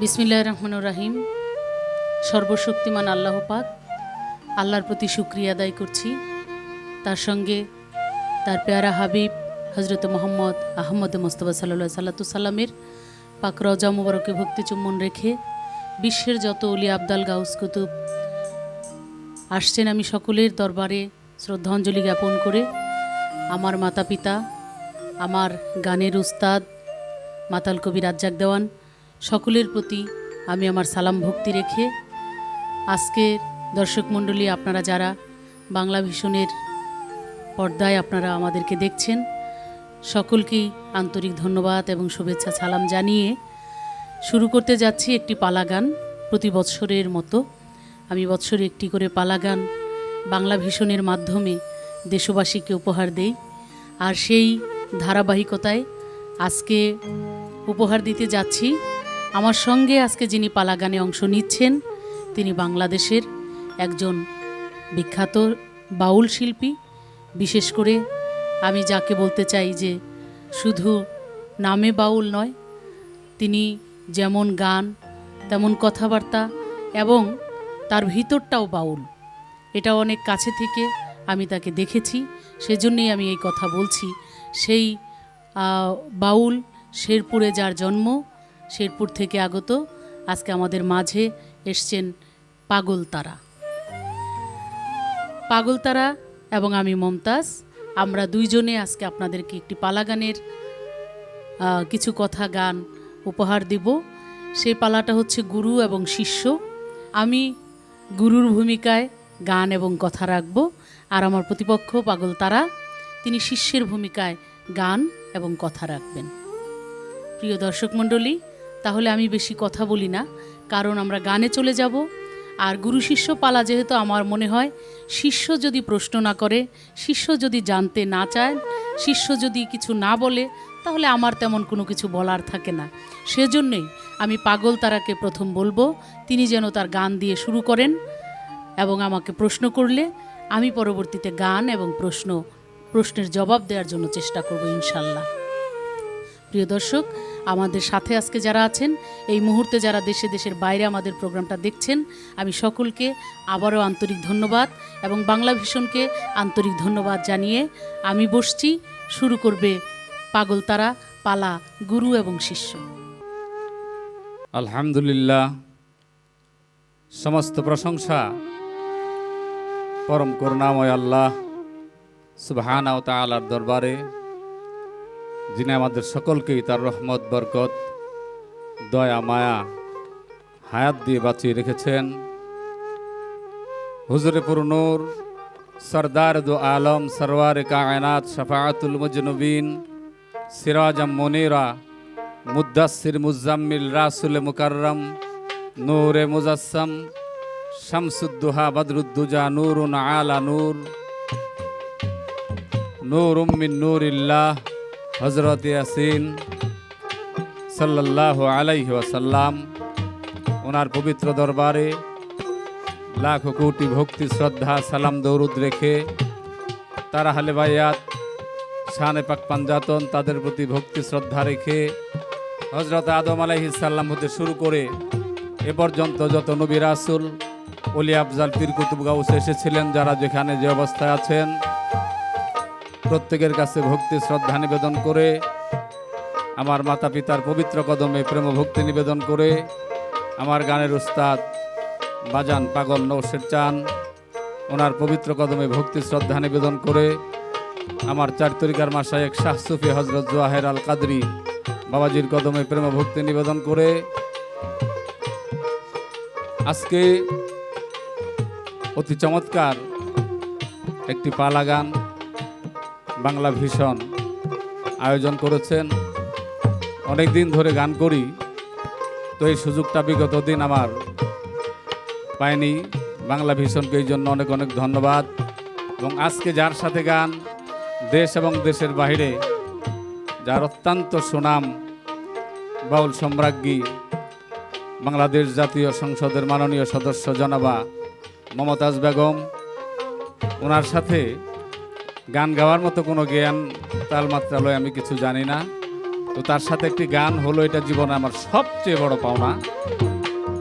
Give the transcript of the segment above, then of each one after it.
বিসমিল্লাহির রহমানির রহিম। সর্বশক্তিমান আল্লাহ পাক, আল্লাহর প্রতি শুকরিয়া আদায় করছি। তার সঙ্গে তার পেয়ারা হাবিব হজরত মোহাম্মদ আহমদ মোস্তফা সাল্লাল্লাহু সাল্লামের পাক রওজা মুবারকে ভক্তি চুম্বন রেখে বিশ্বের যত ওলি আবদাল গাউস কুতুব আসছেন, আমি সকলের দরবারে শ্রদ্ধাঞ্জলি জ্ঞাপন করে আমার মাতা পিতা, আমার গানের উস্তাদ মাতাল কবি রাজ্জাক দেওয়ান সকলের প্রতি আমি আমার সালাম ভক্তি রেখে আজকের দর্শক মণ্ডলী, আপনারা যারা বাংলা ভিশনের পর্দায় আপনারা আমাদেরকে দেখছেন, সকলকেই আন্তরিক ধন্যবাদ এবং শুভেচ্ছা সালাম জানিয়ে শুরু করতে যাচ্ছি একটি পালা গান। প্রতি বৎসরের মতো আমি বৎসরে একটি করে পালা গান বাংলা ভিশনের মাধ্যমে দেশবাসীকে উপহার দেই। আর সেই ধারাবাহিকতায় আজকে উপহার দিতে যাচ্ছি। আমার সঙ্গে আজকে যিনি পালা গানে অংশ নিচ্ছেন, তিনি বাংলাদেশের একজন বিখ্যাত বাউল শিল্পী। বিশেষ করে আমি যাকে বলতে চাই যে শুধু নামে বাউল নয়, তিনি যেমন গান তেমন কথাবার্তা এবং তার ভিতরটাও বাউল। এটা অনেক কাছে থেকে আমি তাকে দেখেছি, সেজন্যই আমি এই কথা বলছি। সেই বাউল শেরপুরে যার জন্ম, শেরপুর থেকে আগত আজকে আমাদের মাঝে এসছেন পাগল তারা। পাগল তারা এবং আমি মমতাজ, আমরা দুইজনে আজকে আপনাদেরকে একটি পালা গানের কিছু কথা গান উপহার দিব। সেই পালাটা হচ্ছে গুরু এবং শিষ্য। আমি গুরুর ভূমিকায় গান এবং কথা রাখব, আর আমার প্রতিপক্ষ পাগল তারা, তিনি শিষ্যের ভূমিকায় গান এবং কথা রাখবেন। প্রিয় দর্শক মণ্ডলী, তাহলে আমি বেশি কথা বলি না, কারণ আমরা গানে চলে যাব। আর গুরু শিষ্য পালা যেহেতু, আমার মনে হয় শিষ্য যদি প্রশ্ন না করে, শিষ্য যদি জানতে না চায়, শিষ্য যদি কিছু না বলে, তাহলে আমার তেমন কোনো কিছু বলার থাকে না। সেজন্যই আমি পাগল তারাকে প্রথম বলবো, তিনি যেন তার গান দিয়ে শুরু করেন এবং আমাকে প্রশ্ন করলে আমি পরবর্তীতে গান এবং প্রশ্নের জবাব দেওয়ার জন্য চেষ্টা করব ইনশাল্লাহ। প্রিয় দর্শক, আমাদের সাথে আজকে যারা আছেন, এই মুহূর্তে যারা দেশের বাইরে আমাদের প্রোগ্রামটা দেখছেন, আমি সকলকে আবারও আন্তরিক ধন্যবাদ এবং বাংলা ভিশনকে আন্তরিক ধন্যবাদ জানিয়ে আমি বসছি। শুরু করবে পাগল তারা পালা গুরু এবং শিষ্য। আলহামদুলিল্লাহ, সমস্ত প্রশংসা পরম করুণাময় আল্লাহ সুবহানাহু ওয়া তাআলার দরবারে, যিনি আমাদের সকলকেই তার রহমত, বরকত, দয়া, মায়া, হায়াত দিয়ে বাঁচিয়ে রেখেছেন। হুজুরে পুরনূর সরদার দু আলম সরওয়ার কায়নাত শাফাআতুল মুজনুবিন সিরাজাম মুনীরা মুদ্দাসসির মুজাম্মিল রাসূল মুকাররম নূরে মুজাসসাম শামসুদ্দুহা বদরুদ্দুজা নূরুন আলা নূর নূরুম মিন নূরিল্লাহ হযরত ইয়াসিন সাল্লাল্লাহু আলাইহি ওয়াসাল্লাম, ওনার পবিত্র দরবারে লাখো কোটি ভক্তি, শ্রদ্ধা, সালাম, দরুদ রেখে তারা আহলে বায়াত, শানে পাক পাঞ্জাতন, তাদের প্রতি ভক্তি শ্রদ্ধা রেখে হযরত আদম আলাইহিস সালাম হতে শুরু করে এ পর্যন্ত যত নবী রাসূল, ওলি আফজাল, পীর কুতুব গাউস এসেছিলেন, যারা যেখানে যে অবস্থায় আছেন, প্রত্যেকের কাছে ভক্তি শ্রদ্ধা নিবেদন করে, আমার মাতা পিতার পবিত্র কদমে প্রেম ভক্তি নিবেদন করে, আমার গানের উস্তাদ বাজান পাগল নওশের চান, ওনার পবিত্র কদমে ভক্তি শ্রদ্ধা নিবেদন করে, আমার চার তরিকার মাশায়েখ শাহ সুফি হযরত জওয়াহের আল কাদরি বাবাজির কদমে প্রেম ভক্তি নিবেদন করে আজকে অতি চমৎকার একটি পালা গান বাংলা ভিশন আয়োজন করেছেন। অনেক দিন ধরে গান করি, তো এই সুযোগটা বিগত দিন আমার পাইনি। বাংলা ভিশনকে এই জন্য অনেক অনেক ধন্যবাদ। এবং আজকে যার সাথে গান, দেশ এবং দেশের বাইরে, যার অত্যন্ত সুনাম, বাউল সম্রাজ্ঞী, বাংলাদেশ জাতীয় সংসদের মাননীয় সদস্য জনাবা মমতাজ বেগম, ওনার সাথে গান গাওয়ার মতো কোনো জ্ঞান তালমাত্রা লয় আমি কিছু জানি না। তো তার সাথে একটি গান হলো, এটা জীবনে আমার সবচেয়ে বড় পাওনা।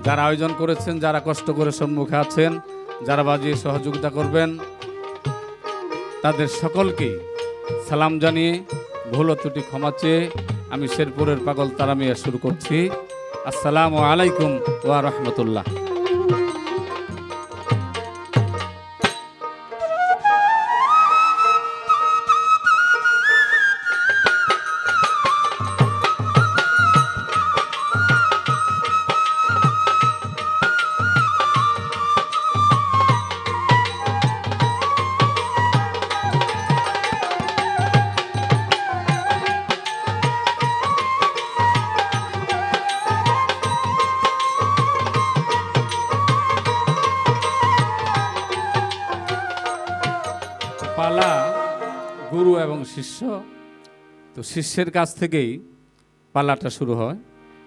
যারা আয়োজন করেছেন, যারা কষ্ট করে সম্মুখে আছেন, যারা বাজিয়ে সহযোগিতা করবেন, তাদের সকলকেই সালাম জানিয়ে ভুল ও ত্রুটি ক্ষমা চেয়ে আমি শেরপুরের পাগল তারা মিয়া শুরু করছি। আসসালামু আলাইকুম ওয়া রাহমাতুল্লাহ। পালা গুরু এবং শিষ্য, তো শিষ্যের কাছ থেকেই পালাটা শুরু হয়।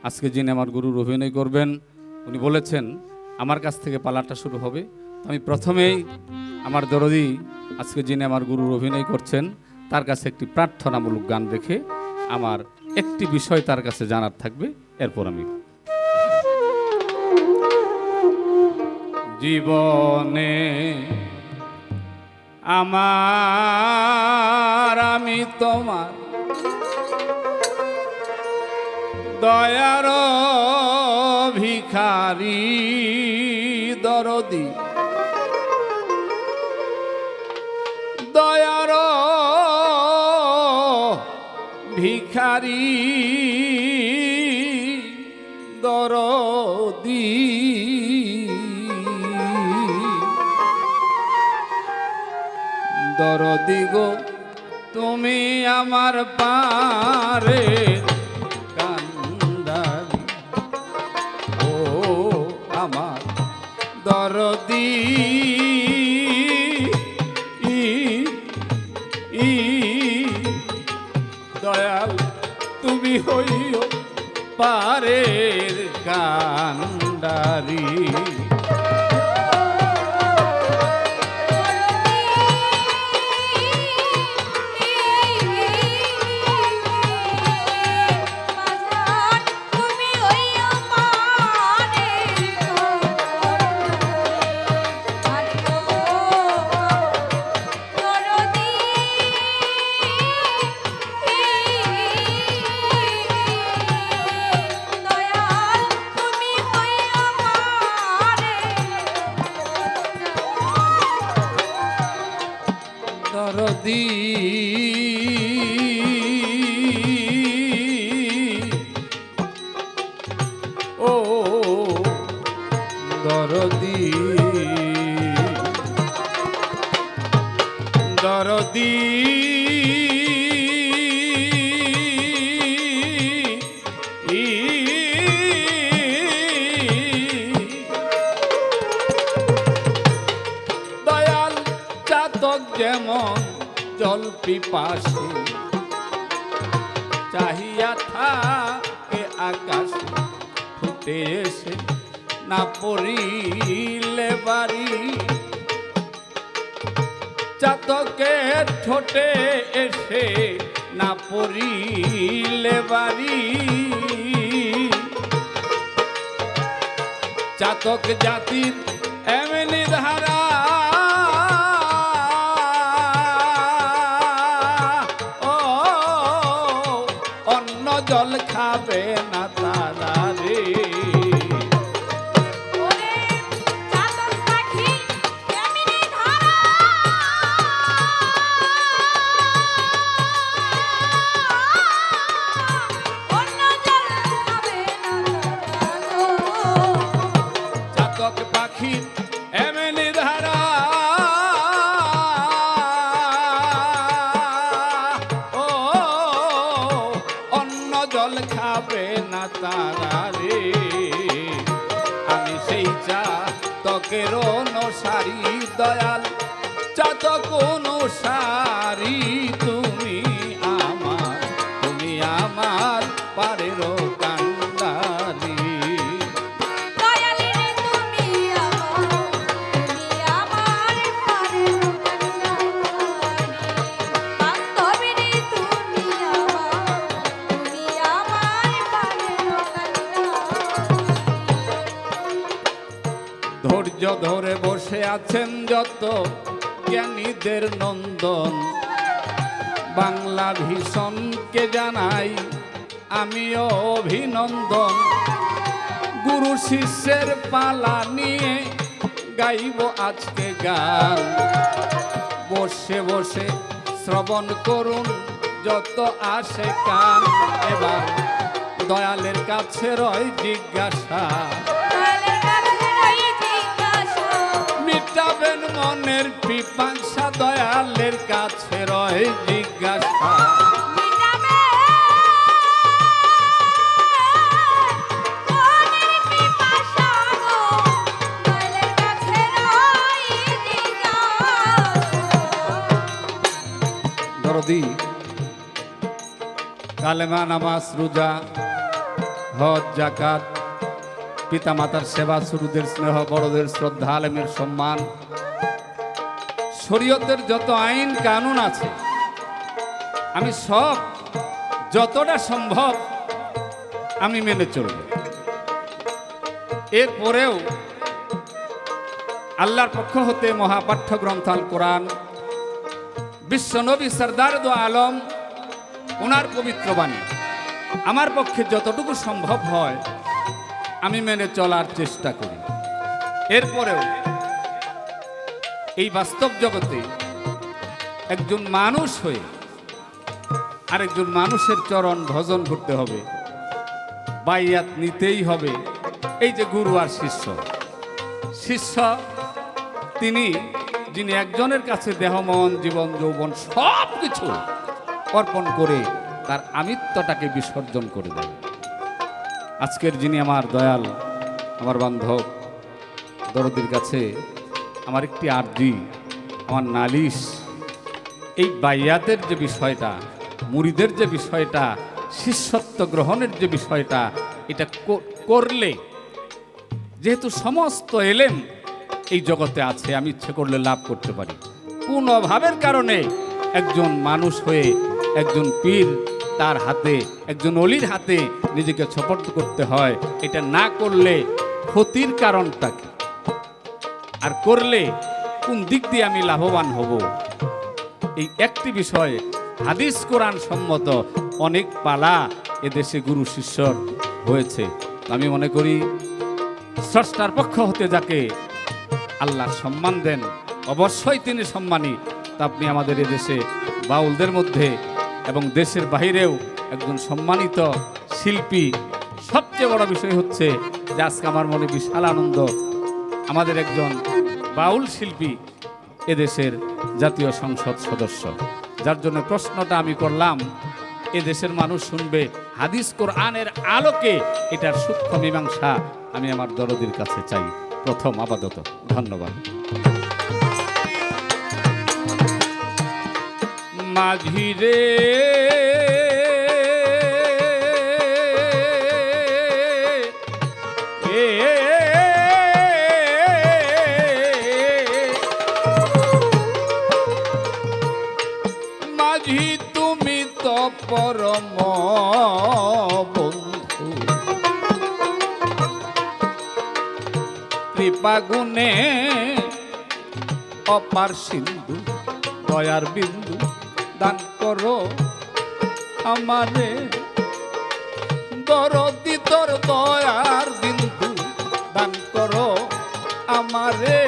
আজকে যিনি আমার গুরুর অভিনয় করবেন উনি বলেছেন আমার কাছ থেকে পালাটা শুরু হবে। আমি প্রথমেই আমার দরদি আজকে যিনি আমার গুরুর অভিনয় করছেন তার কাছে একটি প্রার্থনামূলক গান রেখে আমার একটি বিষয় তার কাছে জানার থাকবে, এরপর আমি জীবনে আমি তোমার দয়ার ভিখারি দরদি, দয়ার ভিখারি দরদি, দরদি গো তুমি আমার পারে কান্দারি, ও আমার দরদি দয়াল তুমি হইও পারের কান্দারি। দরদি ও দরদি, দরদি দয়াল চাতক যেমন জল পিপাসী চাহিয়া থাকে আকাশে, ফুটে এসে না পড়িলে বাড়ি, চাতকের ঠোঁটে এসে না পড়িলে বাড়ি, চাতক জাতির এমনি ধারা জল খাবে না তারা রে, চাতক পাখির এমনি ধারা জল খাবে না তারা রে। আমি সেই চাতকের অনুসারী দয়াল, চাতক অনুসারী তুমি আমার পারের কান্দারি। ধৈর্য ধরে বসে আছেন যত জ্ঞানীদের নন্দন, বাংলা ভীষণকে জানাই আমিও অভিনন্দন। গুরু শিষ্যের পালা নিয়ে গাইব আজকে গান, বসে বসে শ্রবণ করুন যত আসে কান। এবার দয়ালের কাছে রয় জিজ্ঞাসা, মিটাবেন মনের পিপাসা, দয়ালের কাছে রয় জিজ্ঞাসা। দরদি কালেমা, নামাজ, রোজা, হজ, যাকাত, পিতা মাতার সেবা, শুরুদের স্নেহ, বড়দের শ্রদ্ধা, আলেমের সম্মান, শরীয়তের যত আইন কানুন আছে আমি সব যতটা সম্ভব আমি মেনে চলব। এরপরেও আল্লাহর পক্ষ হতে মহাপাঠ্য গ্রন্থ আল কোরআন, বিশ্বনবী সরদার দো আলম ওনার পবিত্র বাণী আমার পক্ষে যতটুকু সম্ভব হয় আমি মেনে চলার চেষ্টা করি। এরপরেও এই বাস্তব জগতে একজন মানুষ হয়ে আরেকজন মানুষের চরণ ভজন করতে হবে, বাইয়াত নিতেই হবে। এই যে গুরু আর শিষ্য, শিষ্য তিনি যিনি একজনের কাছে দেহ, মন, জীবন, যৌবন সব কিছু অর্পণ করে তার আমিত্বটাকে বিসর্জন করে দেয়। আজকের যিনি আমার দয়াল, আমার বান্ধব দরদির কাছে আমার একটি আরজি, আমার নালিশ, এই বাইয়াতের যে বিষয়টা, মুরিদের যে বিষয়টা, শিষ্যত্ব গ্রহণের যে বিষয়টা, এটা করলে যেহেতু সমস্ত এলেম এই জগতে আছে, আমি ইচ্ছে করলে লাভ করতে পারি। কোন অভাবের কারণে একজন মানুষ হয়ে একজন পীর তার হাতে, একজন অলির হাতে নিজেকে সোপর্দ করতে হয়, এটা না করলে ক্ষতির কারণটা কি, আর করলে কোন দিক দিয়ে আমি লাভবান হব, এই একটি বিষয়ে হাদিস কোরআন সম্মত অনেক পালা এদেশে গুরু শিষ্যর হয়েছে। আমি মনে করি স্রষ্টার পক্ষ হতে যাকে আল্লাহ সম্মান দেন অবশ্যই তিনি সম্মানী। তা আপনি আমাদের এদেশে বাউলদের মধ্যে এবং দেশের বাহিরেও একজন সম্মানিত শিল্পী। সবচেয়ে বড় বিষয় হচ্ছে যে আজকে আমার মনে বিশাল আনন্দ, আমাদের একজন বাউল শিল্পী এদেশের জাতীয় সংসদ সদস্য, যার জন্য প্রশ্নটা আমি করলাম এদেশের মানুষ শুনবে হাদিস কোরআনের আলোকে, এটার সূক্ষ্ম মীমাংসা আমি আমার দরদির কাছে চাই প্রথম আপাতত। ধন্যবাদ। মাঝি রে মাঝি তুমি তো পরম বন্ধু, কৃপা গুণে অপার সিন্ধু, দয়ার বিন্দু দান করো আমারে, দরদি তোর দয়ার বিন্দু দান করো আমারে।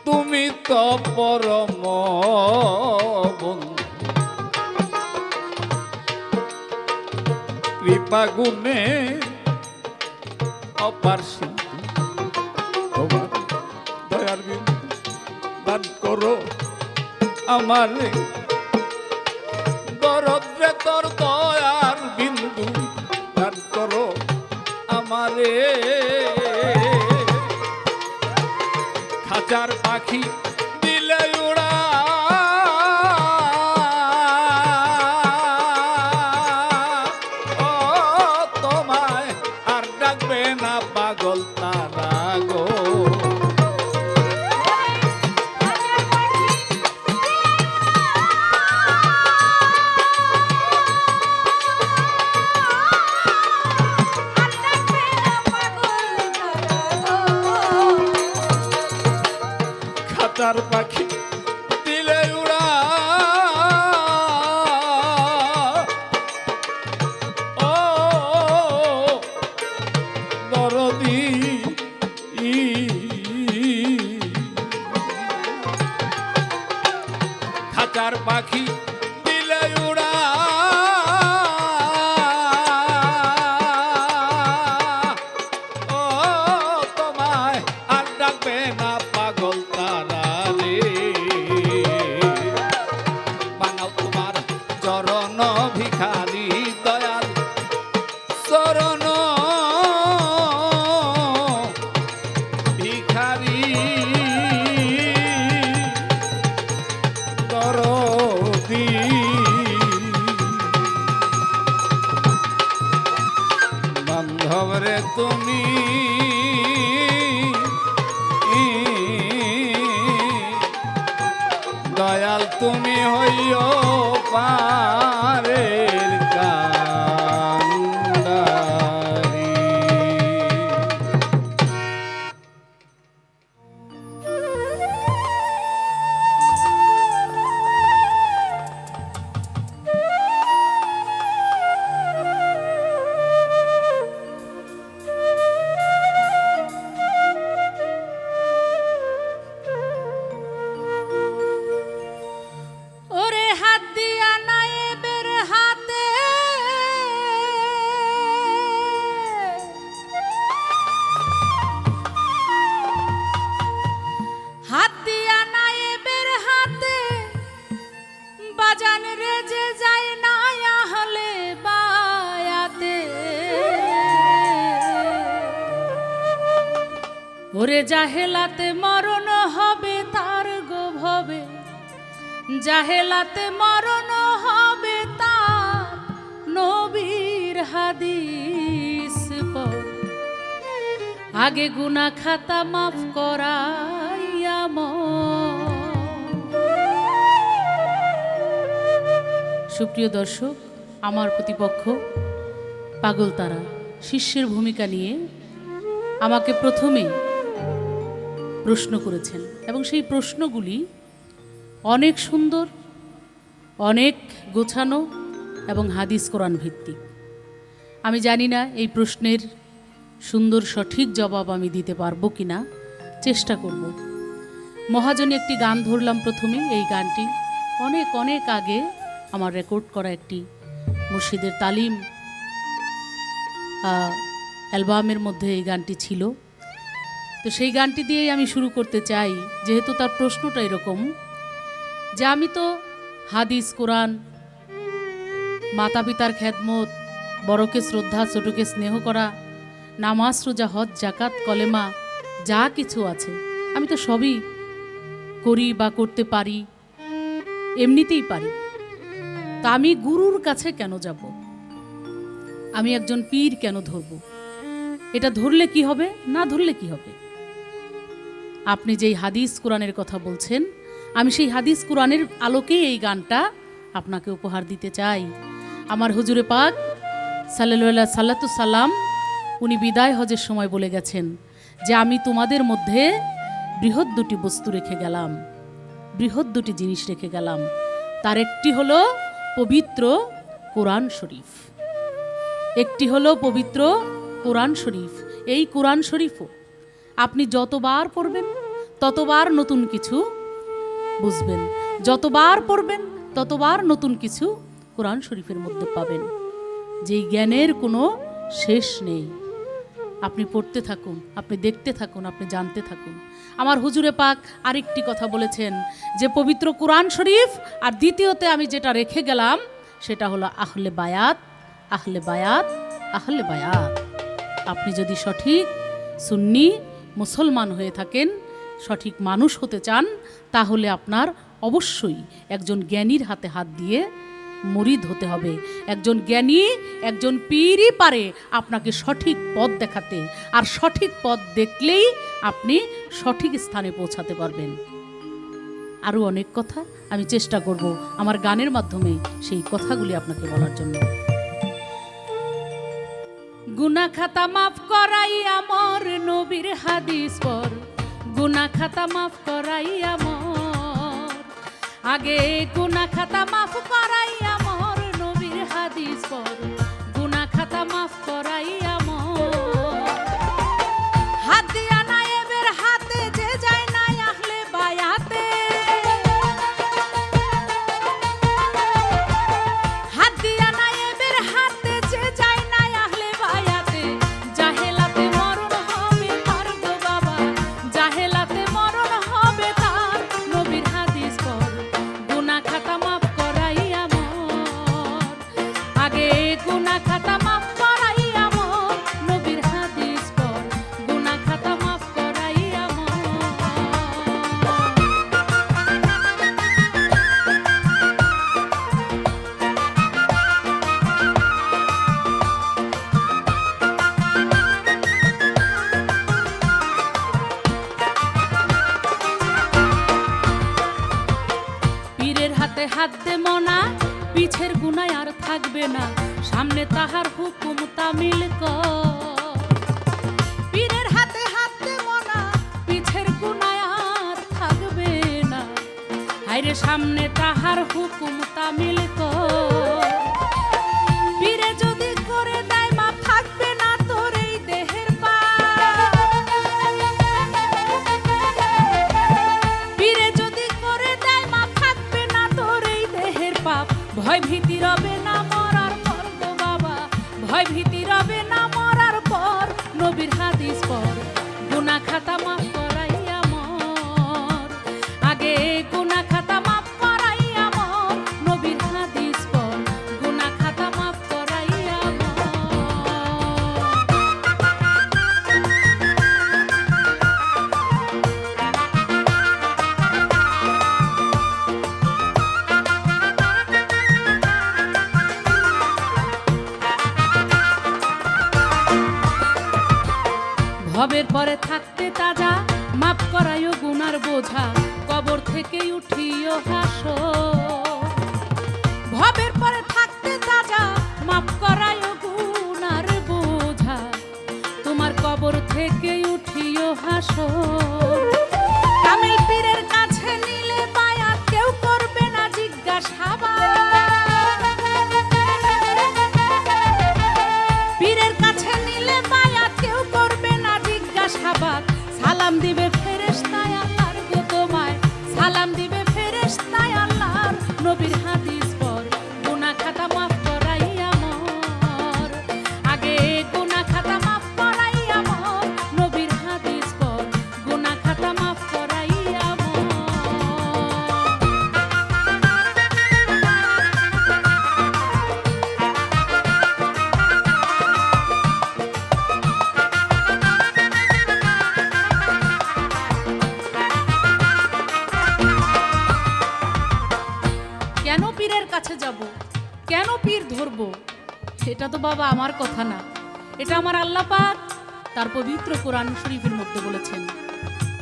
তুমি তো পরম বন্ধু, কৃপা গুণে অপার সিন্ধু, তোমার দয়ার বিন্দু দান করো আমারে, দরদ্রে তোর দয়ার বিন্দু দান করো আমারে। খাঁচার পাখি দিলে উড়া, ও তোমায় আর ডাকবে না, না পাগল তারা গো। খাঁচার পাখি দিলে উড়া ও দরদি খাঁচার পাখি দিলে উড়া ও তোমায় আর ডাকবে না পাগল তারা রে। বানাও তোমার চরণ ভিখারি দয়াল চরণ ভিখারি দরদি বান্ধব রে তুমি দয়াল তুমি হইও পারের কান্ডারি। ওরে হাত দিয়া নায়েবের হাতে হাত দিয়া নায়েবের হাতে বাজান রে যে যায় না আহলে বায়াতে। ওরে জাহেলাতে মরণ হবে তার গো ভবে, জাহেলাতে মরণ হবে তার নবীর হাদিস পড়। আগে গুনাহ খাতা মাফ করাইয়া সুপ্রিয় দর্শক, আমার প্রতিপক্ষ পাগল তারা শিষ্যের ভূমিকা নিয়ে আমাকে প্রথমেই প্রশ্ন করেছেন এবং সেই প্রশ্নগুলি অনেক সুন্দর, অনেক গোছানো এবং হাদিস কোরআন ভিত্তিক। আমি জানি না এই প্রশ্নের সুন্দর সঠিক জবাব আমি দিতে পারবো কি না, চেষ্টা করব। মহাজনী একটি গান ধরলাম প্রথমে। এই গানটি অনেক অনেক আগে আমার রেকর্ড করা একটি মুর্শিদের তালিম অ্যালবামের মধ্যে এই গানটি ছিল। তো সেই গানটি দিয়েই আমি শুরু করতে চাই, যেহেতু তার প্রশ্নটা এরকম যে আমি তো হাদিস কোরআন, মাতা পিতার খেদমত, বড়কে শ্রদ্ধা, ছোটকে স্নেহ করা, নামাজ, রোজা, হজ, জাকাত, কলেমা যা কিছু আছে আমি তো সবই করি বা করতে পারি, এমনিতেই পারি। তা আমি গুরুর কাছে কেন যাব? আমি একজন পীর কেন ধরব? এটা ধরলে কি হবে, না ধরলে কি হবে? আপনি যেই হাদিস কোরআনের কথা বলছেন, আমি সেই হাদিস কোরআনের আলোকেই এই গানটা আপনাকে উপহার দিতে চাই। আমার হুজুরে পাক সাল্লাল্লাহু সাল্লাতু সাল্লাম উনি বিদায় হজের সময় বলে গেছেন যে আমি তোমাদের মধ্যে বৃহৎ দুটি বস্তু রেখে গেলাম, বৃহৎ দুটি জিনিস রেখে গেলাম। তার একটি হলো পবিত্র কোরআন শরীফ, একটি হলো পবিত্র কোরআন শরীফ। এই কোরআন শরীফও আপনি যতবার পড়বেন ততবার নতুন কিছু বুঝবেন, যতবার পড়বেন ততবার নতুন কিছু কোরআন শরীফের মধ্যে পাবেন, যেই জ্ঞানের কোনো শেষ নেই। আপনি পড়তে থাকুন, আপনি দেখতে থাকুন, আপনি জানতে থাকুন। আমার হুজুরে পাক আরেকটি কথা বলেছেন যে পবিত্র কোরআন শরীফ, আর দ্বিতীয়তে আমি যেটা রেখে গেলাম সেটা হলো আহলে বায়াত, আহলে বায়াত, আহলে বায়াত। আপনি যদি সঠিক সুন্নি মুসলমান হয়ে থাকেন, সঠিক মানুষ হতে চান, তাহলে আপনার অবশ্যই একজন জ্ঞানীর হাতে হাত দিয়ে মুরিদ হতে হবে। একজন জ্ঞানী, একজন পীরই পারে আপনাকে সঠিক পথ দেখাতে, আর সঠিক পথ দেখলেই আপনি সঠিক স্থানে পৌঁছাতে পারবেন। আরও অনেক কথা আমি চেষ্টা করব আমার গানের মাধ্যমে সেই কথাগুলি আপনাকে বলার জন্য। গুনাহ খাতা মাফ করাই আমার নবীর হাদিস পর, গুনাহ খাতা মাফ করাই আমার, আগে গুনাহ খাতা মাফ করাই আমার নবীর হাদিস পর, গুনাহ খাতা মাফ করাই আমার। হাত দিয়া নায়েবের হাতে যে যায় না আহলে বায়াতে, হাত দিয়া নায়েবের হাতে যে যায় না আহলে বায়াতে, জাহেলাতে মরণ হবে তার গো বাবা, জাহেলাতে মরণ হবে তার, নবীর হাদিস পর গুনাহ খাতা মাফ করাই আমার, আগে গুনাহ খাতা মাফ করাই আমার, নবীর হাদিস পর গুনাহ খাতা মাফ করাই আমার। পীরের হাতে হাত দে মনা, পিছের গুনায় আর থাকবে না, সামনে তাহার হুকুম তামিল কর। পীরের হাতে হাত দে মনা, পিছের গুনায় আর থাকবে না, হায়রে সামনে তাহার হুকুম তামিল কর। পীরে যদি করে দেয় মাপ, থাকবে না তোর এই দেহের পাপ। পীরে যদি করে দেয় মাপ, থাকবে না তোর এই দেহের পাপ। ভয় ভীতি রবে না মরার পর গো বাবা, ভয় ভীতি রবে না মরার পর, নবীর হাদিস পর গুনাহ খাতা মাফ করাই আমার, আগে গুনাহ খাতা মাফ করাই আমার, নবীর হাদিস পর গুনাহ খাতা মাফ করাই আমার। ভবের পরে থাকতে তাজা, মাপ করাইও গুনার বোঝা, কবর থেকে উঠিও হাসো। ভবের পরে থাকতে তাজা, মাপ করাইও গুনার বোঝা, তোমার কবর থেকে উঠিও হাসো। কামিল পীরের কাছে নিলে বায়াত কেউ করবে না জিজ্ঞাসাবাদ, পীরের কাছে নিলে বায়াত কেউ করবে না জিজ্ঞাসাবাদ। সালাম দিবে ফেরেশতায় আল্লাহর গো তোমায়, সালাম দিবে ফেরেশতায় আল্লাহর, নবীর হাদিস পর গুনাহ খাতা মাফ করাই আমার, আগে গুনাহ খাতা মাফ করাই আমার, নবীর হাদিস পর গুনাহ খাতা মাফ করাই আমার। কেন পীরের কাছে যাব, কেন পীর ধরবো, সেটা তো বাবা আমার কথা না, এটা আমার আল্লাহ পাক তার পবিত্র কোরআন শরীফের মধ্যে বলেছেন।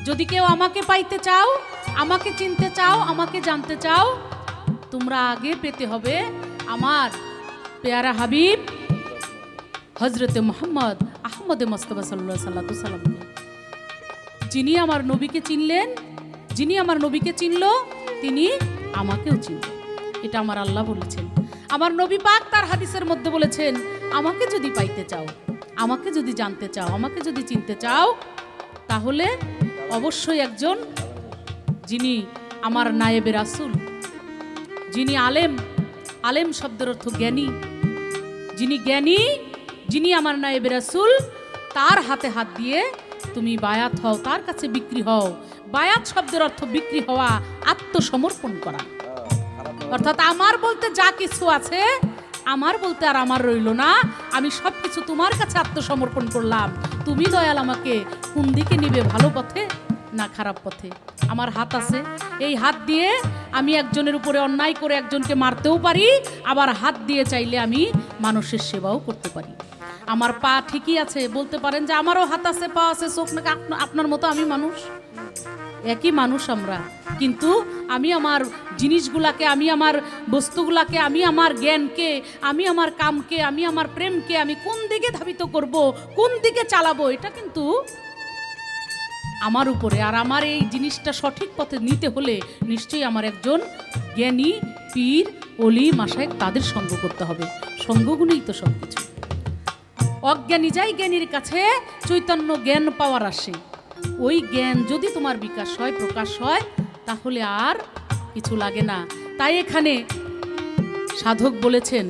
যদি কেউ আমাকে পাইতে চাও, আমাকে চিনতে চাও, আমাকে জানতে চাও, তোমরা আগে পেতে হবে আমার পেয়ারা হাবিব হজরতে মোহাম্মদ আহমদে মোস্তফা সাল্লাল্লাহু আলাইহি সাল্লামকে। যিনি আমার নবীকে চিনলেন, যিনি আমার নবীকে চিনল, তিনি আমাকেও চিনলেন, এটা আমার আল্লাহ বলেছেন। আমার নবী পাক তার হাদিসের মধ্যে বলেছেন, আমাকে যদি পাইতে চাও, আমাকে যদি জানতে চাও, আমাকে যদি চিনতে চাও, তাহলে অবশ্যই একজন যিনি আমার নায়েবে রাসূল, যিনি আলেম, আলেম শব্দের অর্থ জ্ঞানী, যিনি জ্ঞানী, যিনি আমার নায়েবে রাসূল, তার হাতে হাত দিয়ে তুমি বায়াত হও, তার কাছে বিক্রি হও। বায়াত শব্দের অর্থ বিক্রি হওয়া, আত্মসমর্পণ করা। অর্থাৎ আমার বলতে যা কিছু আছে, আমার বলতে আর আমার রইল না, আমি সব কিছু তোমার কাছে আত্মসমর্পণ করলাম। তুমি দয়াল আমাকে কোন দিকে নিবে, ভালো পথে না খারাপ পথে। আমার হাত আছে, এই হাত দিয়ে আমি একজনের উপরে অন্যায় করে একজনকে মারতেও পারি, আবার হাত দিয়ে চাইলে আমি মানুষের সেবাও করতে পারি। আমার পা ঠিকই আছে, বলতে পারেন যে আমারও হাত আছে, পা আছে, চোখ নাকি, আপনার মতো আমি মানুষ, একই মানুষ আমরা। কিন্তু আমি আমার জিনিসগুলাকে, আমি আমার বস্তুগুলাকে, আমি আমার জ্ঞানকে, আমি আমার কামকে, আমি আমার প্রেমকে আমি কোন দিকে ধাবিত করব, কোন দিকে চালাবো, এটা কিন্তু আমার উপরে। আর আমার এই জিনিসটা সঠিক পথে নিতে হলে নিশ্চয়ই আমার একজন জ্ঞানী পীর, অলি, মাশায়েখ তাদের সঙ্গ করতে হবে। সঙ্গগুণেই তো সব কিছু। অজ্ঞানী যাই জ্ঞানীর কাছে, চৈতন্য জ্ঞান পাওয়ার আসে। ওই জ্ঞান যদি তোমার বিকাশ হয়, প্রকাশ হয়, তাহলে আর কিছু লাগে না। তাই এখানে সাধক বলেছেন,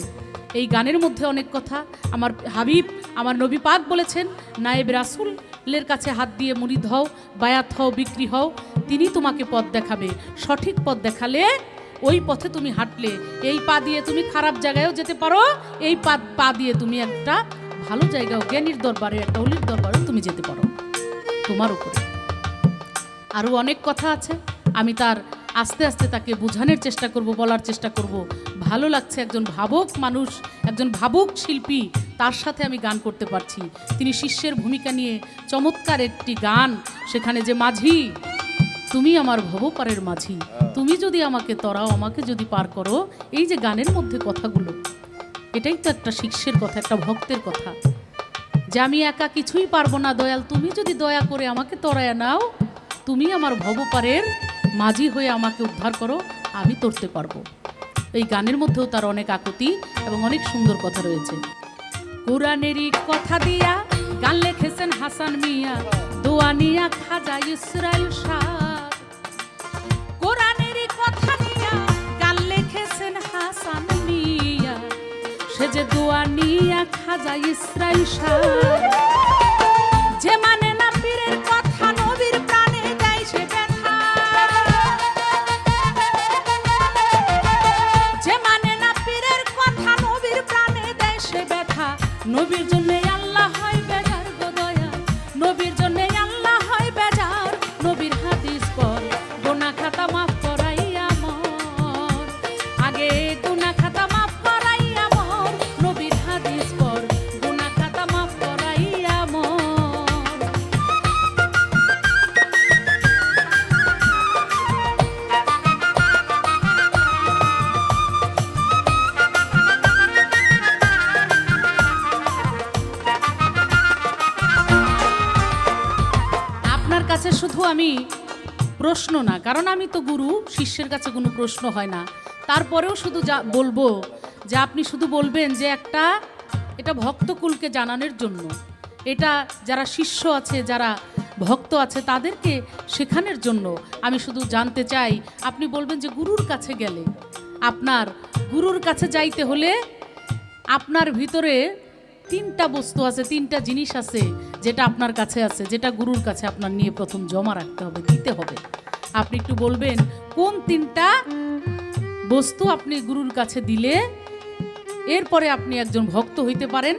এই গানের মধ্যে অনেক কথা। আমার হাবিব, আমার নবী পাক বলেছেন, নায়েব রাসূলের কাছে হাত দিয়ে মুরিদ হও, বায়াত হও, বিক্রি হও, তিনি তোমাকে পথ দেখাবে। সঠিক পথ দেখালে ওই পথে তুমি হাঁটলে, এই পা দিয়ে তুমি খারাপ জায়গায়ও যেতে পারো, এই পা দিয়ে তুমি একটা ভালো জায়গাও, জ্ঞানীর দরবারে, একটা অলির দরবারেও তুমি যেতে পারো, তোমার উপরে। আরও অনেক কথা আছে, আমি তার আস্তে আস্তে তাকে বোঝানোর চেষ্টা করব, বলার চেষ্টা করব। ভালো লাগছে, একজন ভাবুক মানুষ, একজন ভাবুক শিল্পী, তার সাথে আমি গান করতে পারছি। তিনি শিষ্যের ভূমিকা নিয়ে চমৎকার একটি গান, সেখানে যে মাঝি, তুমি আমার ভবপারের মাঝি, তুমি যদি আমাকে তরাও, আমাকে যদি পার করো, এই যে গানের মধ্যে কথাগুলো, এটাই তো একটা শিষ্যের কথা, একটা ভক্তের কথা, যে আমি একা কিছুই পারবো না দয়াল, তুমি যদি দয়া করে আমাকে তরায় নাও, তুমি আমার ভবপারের মাঝি হয়ে আমাকে উদ্ধার করো, আমি তরতে পারবো। এই গানের মধ্যেও তার অনেক আকুতি এবং অনেক সুন্দর কথা রয়েছে। কোরআনেরই কথা দিয়া গান লিখেছেন হাসান মিয়া, দোয়া নিয়া খাজা ইসরাইল শাহ। কোরআনেরই কথা দিয়া গান লিখেছেন হাসান মিয়া, সে যে দোয়া নিয়া খাজা ইসরাইল শাহ। যে মানে না পীরের কথা, নবীর প্রাণে দেয় সে ব্যথা। যে মানে না পীরের কথা, নবীর প্রাণে দেয় সে ব্যথা। নবীর জন্য আল্লাহ হয় বেজার গো দয়া, নবীর জন্য আল্লাহ হয় বেজার। নবীর হাদিস পর গুনাহ খাতা মাফ করাইয়া মর, আগে গুনাহ খাতা মাফ করাইয়া মর। নবীর হাদিস পর গুনাহ খাতা মাফ করাইয়া মর। আপনার কাছে শুধু আমি প্রশ্ন না, কারণ আমি তো গুরু, শিষ্যের কাছে কোনো প্রশ্ন হয় না, তারপরেও শুধু যা বলবো, যে আপনি শুধু বলবেন যে একটা, এটা ভক্তকুলকে জানানোর জন্য, এটা যারা শিষ্য আছে, যারা ভক্ত আছে, তাদেরকে শেখানোর জন্য আমি শুধু জানতে চাই। আপনি বলবেন যে গুরুর কাছে গেলে, আপনার গুরুর কাছে যাইতে হলে আপনার ভিতরে তিনটা বস্তু আছে, তিনটা জিনিস আছে, যেটা আপনার কাছে আছে, যেটা গুরুর কাছে আপনার নিয়ে প্রথম জমা রাখতে হবে, দিতে হবে। আপনি একটু বলবেন কোন তিনটা বস্তু আপনি গুরুর কাছে দিলে এরপরে আপনি একজন ভক্ত হইতে পারেন।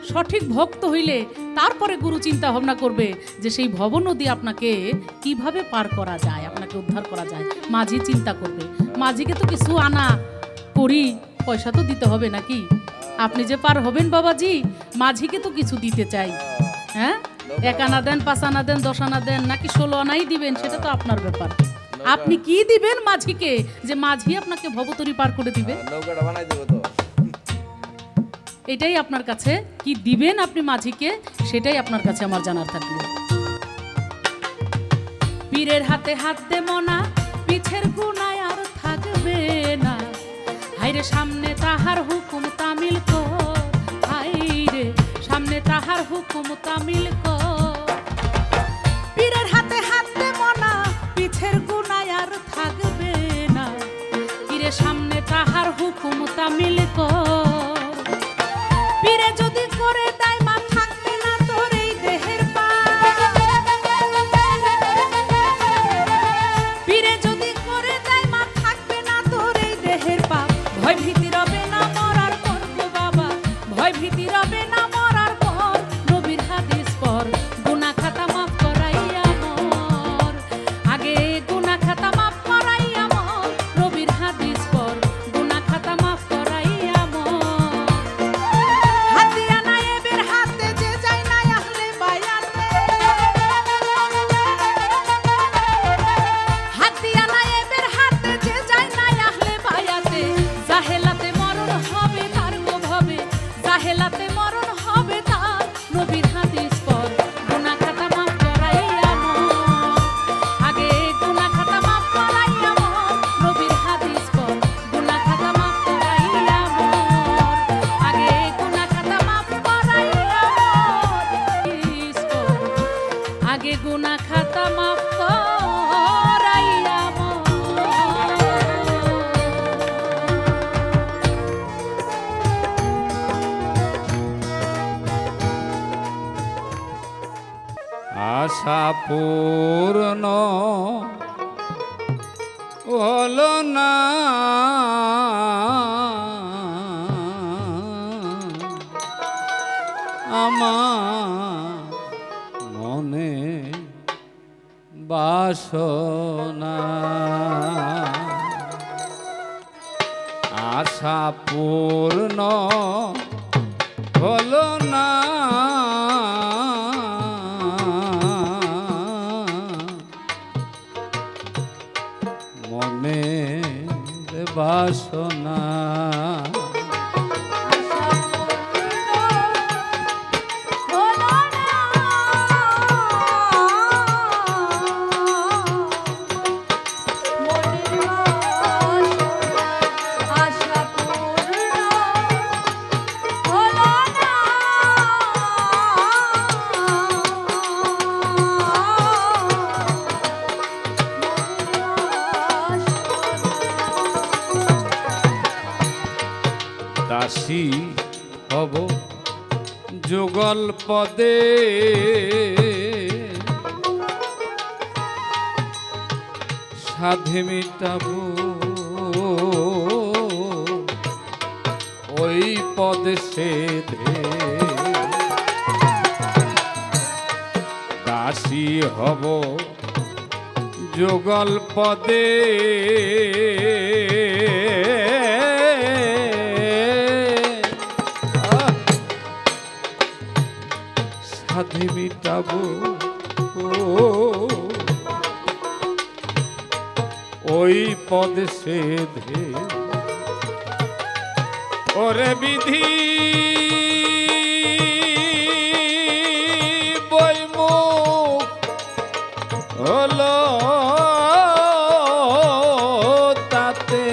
সঠিক ভক্ত হইলে তারপরে গুরু চিন্তা ভাবনা করবে যে সেই ভবনদী আপনাকে কিভাবে পার করা যায়, আপনাকে উদ্ধার করা যায়। মাঝি চিন্তা করবে, মাঝিকে তো কিছু আনা করি, পয়সা তো দিতে হবে নাকি? আপনি যে পার হবেন বাবাজি, মাঝিকে তো কিছু দিতে চাই। হ্যাঁ, 1 আনা দেন, 5 আনা দেন, 10 আনা দেন, নাকি 16 আনাই দিবেন, সেটা তো আপনার ব্যাপার। আপনি কি দিবেন মাঝিকে, যে মাঝি আপনাকে ভবতরী পার করে দিবে? নৌকাটা বানাই দেব তো। এটাই আপনার কাছে, কি দিবেন আপনি মাঝিকে, সেটাই আপনার কাছে আমার জানার থাকলো। পীরের হাতে হাত দে মনা, পিছের গুনায় আর থাকবে না। হাইরে সামনে তাহার হুকুম তামিল কর, হাইরে সামনে তাহার হুকুম তামিল কর। পীরের হাতে হাত দে মনা, পিছের গুনায় আর থাকবে না। পীরের সামনে তাহার হুকুম তামিল কর। পীরে যদি করে দেয় মা, থাকবে না তোর এই দেহের পাপ। পীরে যদি করে দেয় মা, থাকবে না তোর এই দেহের পাপ। ভয় ভীতি রবে না মরার পর গো বাবা, ভয় ভীতি রবে না মরার পর। নবীর হাদিস পর আগে গুনা খাতা মাফ করাইয়া আশা পূর্ণ হলো না, আমার মনে বাসনা আশা পূর্ণ হলো না, মনের বাসনা দাসী হব যুগল পদে, সাধে মিটাবো ওই পদে সেধে, দাসী হব যুগল পদে, সাধে মিটাবো ওই পদ সেধে, ওরে বিধি বৈমুখ হলো তাতে,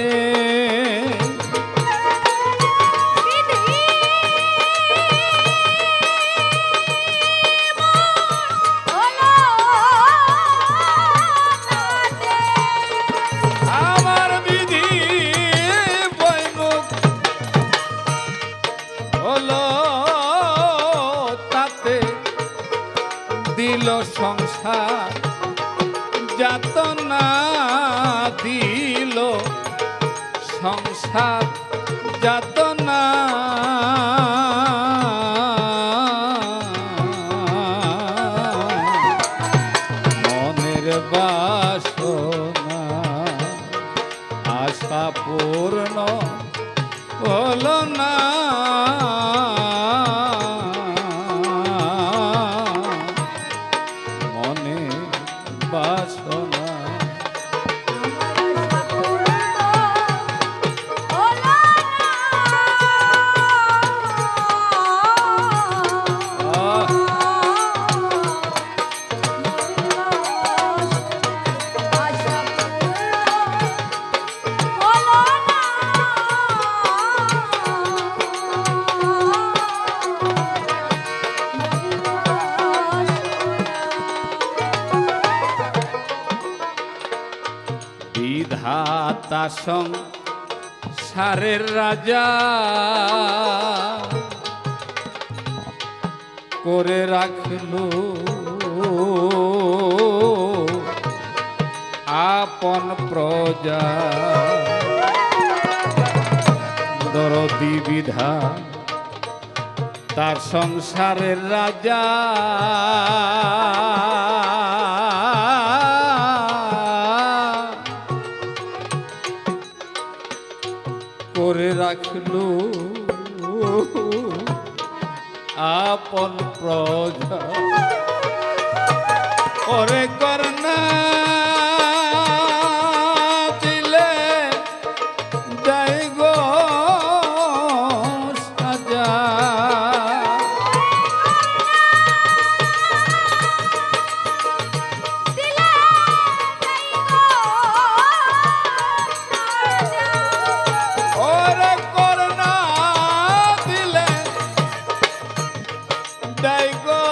দিল সংসার যাতনা, দিল সংসার যাতনা, মনের বাসনা আশা পূর্ণ হলো না, বাসনা বিধাতা সংসারের রাজা করে রাখলো আপন প্রজা, দরদি বিধা তার সংসারের রাজা, করে রাখলো আপন প্রজা, ওরে করনা দিলে যাই গো সাজা, ওরে করনা দিলে যাই গো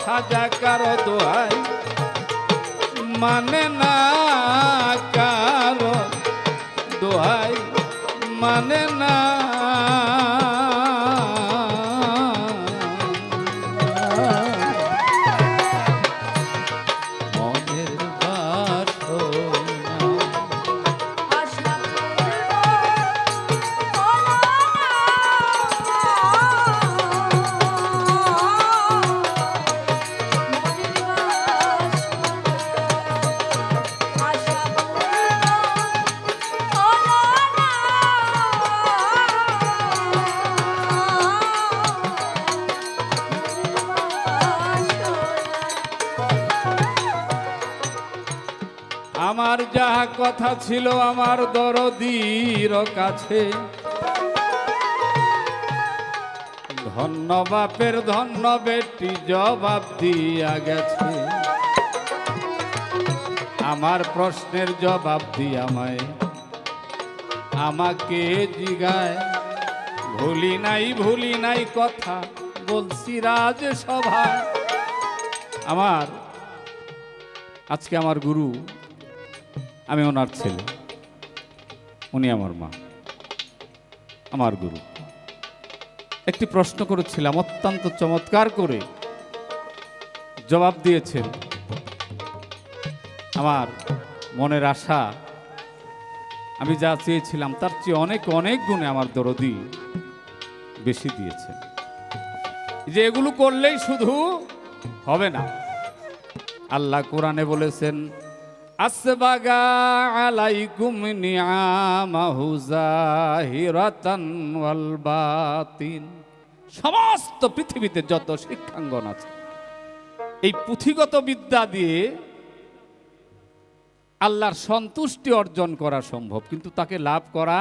সাজা কারো দোহাই মানে না, কারো দোহাই মানে না। মনের বাসনা আশা আমার যাহা কথা ছিল আমার দরদীর কাছে, ধন্য বাপের ধন্য বেটি জবাব দিয়া গেছে। আমার প্রশ্নের জবাব দিয়া আমায় আমাকে জিগায়, ভুলি নাই কথা বলছি রাজ সভায়। আমার আজকে আমার গুরু, আমি ওনার ছেলে, উনি আমার মা, আমার গুরু। একটি প্রশ্ন করেছিলাম, অত্যন্ত চমৎকার করে জবাব দিয়েছেন। আমার মনের আশা, আমি যা চেয়েছিলাম তার চেয়ে অনেক অনেক গুণে আমার দরদি বেশি দিয়েছেন। যে এগুলো করলেই শুধু হবে না, আল্লাহ কোরআনে বলেছেন, আসবাগা আলাইকুম নিআমাহু যাহিরাতান ওয়াল বাতিন। সমস্ত পৃথিবীতে যত শিক্ষাঙ্গন আছে, এই পুঁথিগত বিদ্যা দিয়ে আল্লাহর সন্তুষ্টি অর্জন করা সম্ভব, কিন্তু তাকে লাভ করা,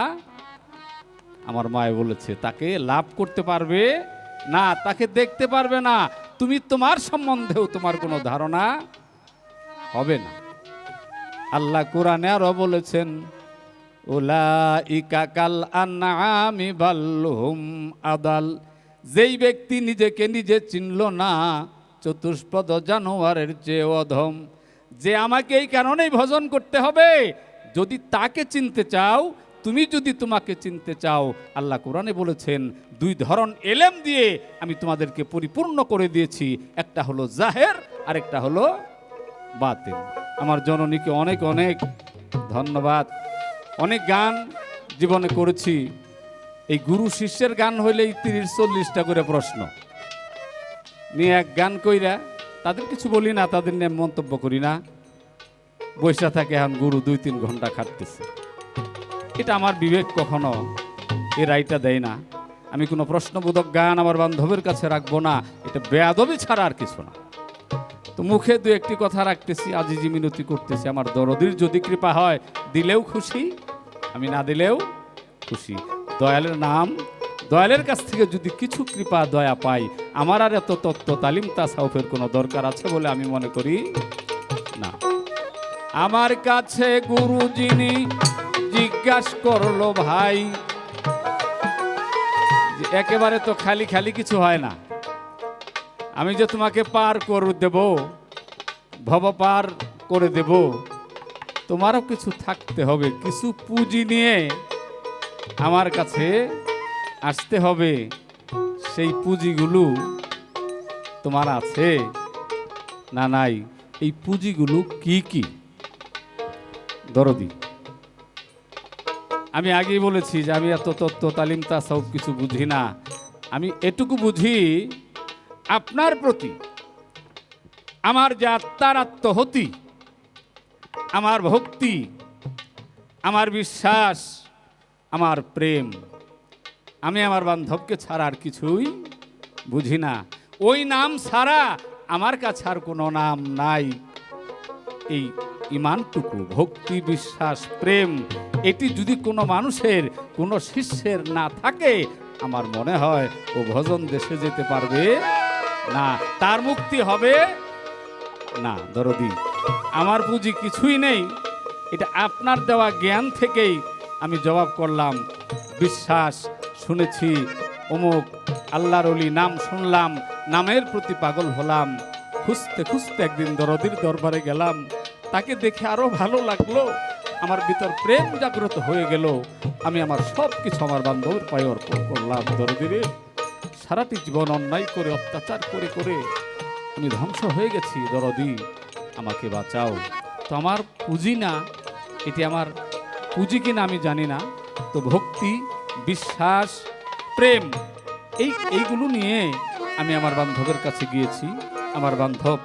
আমার মায়ে বলেছে, তাকে লাভ করতে পারবে না, তাকে দেখতে পারবে না, তুমি তোমার সম্বন্ধেও তোমার কোনো ধারণা হবে না। আল্লাহ কোরআনে আরো বলেছেন, উলাইকা কাল আনআমি বাল হুম আদাল। যেই ব্যক্তি নিজেকে নিজে চিনল না, চতুষ্পদ জানোয়ারের চেয়ে অধম। যে আমাকে এই কারণেই ভজন করতে হবে, যদি তাকে চিনতে চাও, তুমি যদি তোমাকে চিনতে চাও, আল্লাহ কোরআনে বলেছেন, দুই ধরন এলেম দিয়ে আমি তোমাদেরকে পরিপূর্ণ করে দিয়েছি, একটা হলো জাহের আর একটা হলো বাতিন। আমার জননীকে অনেক অনেক ধন্যবাদ। অনেক গান জীবনে করেছি, এই গুরু শিষ্যের গান হইলেই 30-40টা করে প্রশ্ন নিয়ে এক গান কইরা, তাদের কিছু বলি না, তাদের নিয়ে মন্তব্য করি না, বৈশা থাকে এখন গুরু 2-3 ঘন্টা খাটতেছে। এটা আমার বিবেক কখনো এ রায়টা দেয় না। আমি কোনো প্রশ্নবোধক গান আমার বান্ধবের কাছে রাখবো না, এটা বেয়াদবি ছাড়া আর কিছু না। তো মুখে 2-1টি কথা রাখতেছি, আজিজি মিনতি করতেছি। আমার দরদির যদি কৃপা হয়, দিলেও খুশি, আমি না দিলেও খুশি। দয়ালের নাম, দয়ালের কাছ থেকে যদি কিছু কৃপা দয়া পাই, আমার আর এত তত্ত্ব তালিম তাসাউফের কোনো দরকার আছে বলে আমি মনে করি না। আমার কাছে গুরু যিনি জিজ্ঞাসা করলো, ভাই যে একেবারে তো খালি খালি কিছু হয় না, আমি যে তোমাকে পার করে দেব, ভব পার করে দেব, তোমারও কিছু থাকতে হবে, কিছু পুঁজি নিয়ে আমার কাছে আসতে হবে। সেই পুঁজিগুলো তোমার আছে না নাই? এই পুঁজিগুলো কি কি? দরদি, আমি আগেই বলেছি যে আমি এত তত্ত্ব তালিম তাসাউফ কিছু বুঝি না। আমি এটুকু বুঝি, আপনার প্রতি আমার যে আত্মার আত্মহতি, আমার ভক্তি, আমার বিশ্বাস, আমার প্রেম, আমি আমার বান্ধবকে ছাড়া আর কিছুই বুঝি না। ওই নাম ছাড়া আমার কাছে আর কোনো নাম নাই। এই ইমানটুকু, ভক্তি, বিশ্বাস, প্রেম, এটি যদি কোনো মানুষের, কোনো শিষ্যের না থাকে, আমার মনে হয় ও ভজন দেশে যেতে পারবে না, তার মুক্তি হবে না। দরদি, আমার পুঁজি কিছুই নেই, এটা আপনার দেওয়া জ্ঞান থেকেই আমি জবাব করলাম। বিশ্বাস, শুনেছি অমুক আল্লাহর ওলি, নাম শুনলাম, নামের প্রতি পাগল হলাম, খুঁজতে খুঁজতে একদিন দরদির দরবারে গেলাম, তাকে দেখে আরো ভালো লাগলো, আমার ভিতর প্রেম জাগ্রত হয়ে গেল। আমি আমার সব কিছু আমার বান্ধবের পায়ে অর্পণ করলাম। দরদিরে, সারাটি জীবন অন্যায় করে অত্যাচার করে করে আমি ধ্বংস হয়ে গেছি, দরদি আমাকে বাঁচাও। তো আমার পুঁজি না, এটি আমার পুঁজি কিনা আমি জানি না, তো ভক্তি, বিশ্বাস, প্রেম এইগুলো নিয়ে আমি আমার বান্ধবের কাছে গিয়েছি। আমার বান্ধব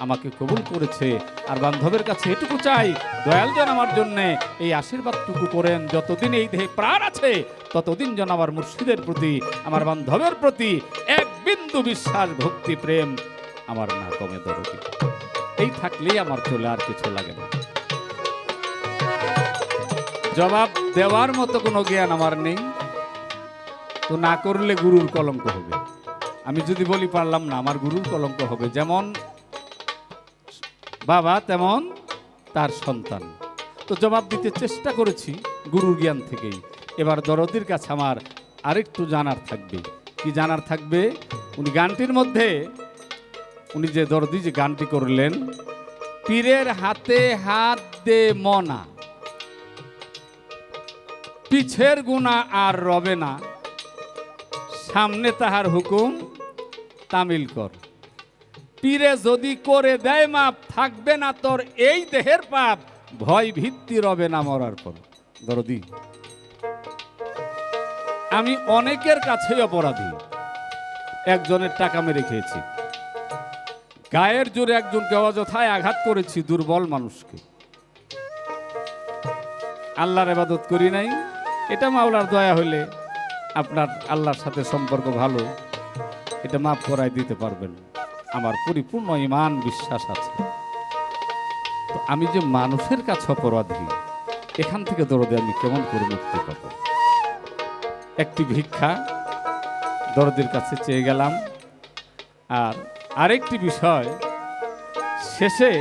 আমাকে কবুল করেছে। আর বান্ধবের কাছে এটুকু চাই, দয়াল যেন আমার জন্য এই আশীর্বাদটুকু করেন, যতদিন এই দেহে প্রাণ আছে ততদিন যেন আমার মুর্শিদের প্রতি, আমার বান্ধবের প্রতি এক বিন্দু বিশ্বাস, ভক্তি, প্রেম আমার না কমে। দরদি এই থাকলেই আমার চলে, আর কিছু লাগে না। জবাব দেওয়ার মতো কোনো জ্ঞান আমার নেই, তো না করলে গুরুর কলঙ্ক হবে। আমি যদি বলি পারলাম না, আমার গুরুর কলঙ্ক হবে। যেমন বাবা তেমন তার সন্তান। তো জবাব দিতে চেষ্টা করেছি গুরুর জ্ঞান থেকেই। এবার দরদির কাছে আমার আরেকটু জানার থাকবে। কি জানার থাকবে? উনি গানটির মধ্যে, উনি যে দরদি যে গানটি করলেন, পীরের হাতে হাত দে মনা, পিছের গুণা আর রবে না, সামনে তাহার হুকুম তামিল কর। পীরে যদি করে দেয় মাপ, থাকবে না তোর এই দেহের পাপ, ভয় ভিত্তি রবে না মরার পর। দরদি, আমি অনেকের কাছেই অপরাধী। একজনের টাকা মেরে খেয়েছি, গায়ের জোরে একজনকে অযথায় আঘাত করেছি, দুর্বল মানুষকে। আল্লাহর ইবাদত করি নাই, এটা মাওলার দয়া হলে আপনার আল্লাহর সাথে সম্পর্ক ভালো, এটা মাফ করাই দিতে পারবেন। আমার পরিপূর্ণ ঈমান বিশ্বাস আছে। তো আমি যে মানুষের কাছে অপরাধী, এখান থেকে দরদে আমি কেমন করে মুক্তি পাব? একটি ভিক্ষা দরদের কাছে চেয়ে গেলাম। আর আরেকটি বিষয়, শেষে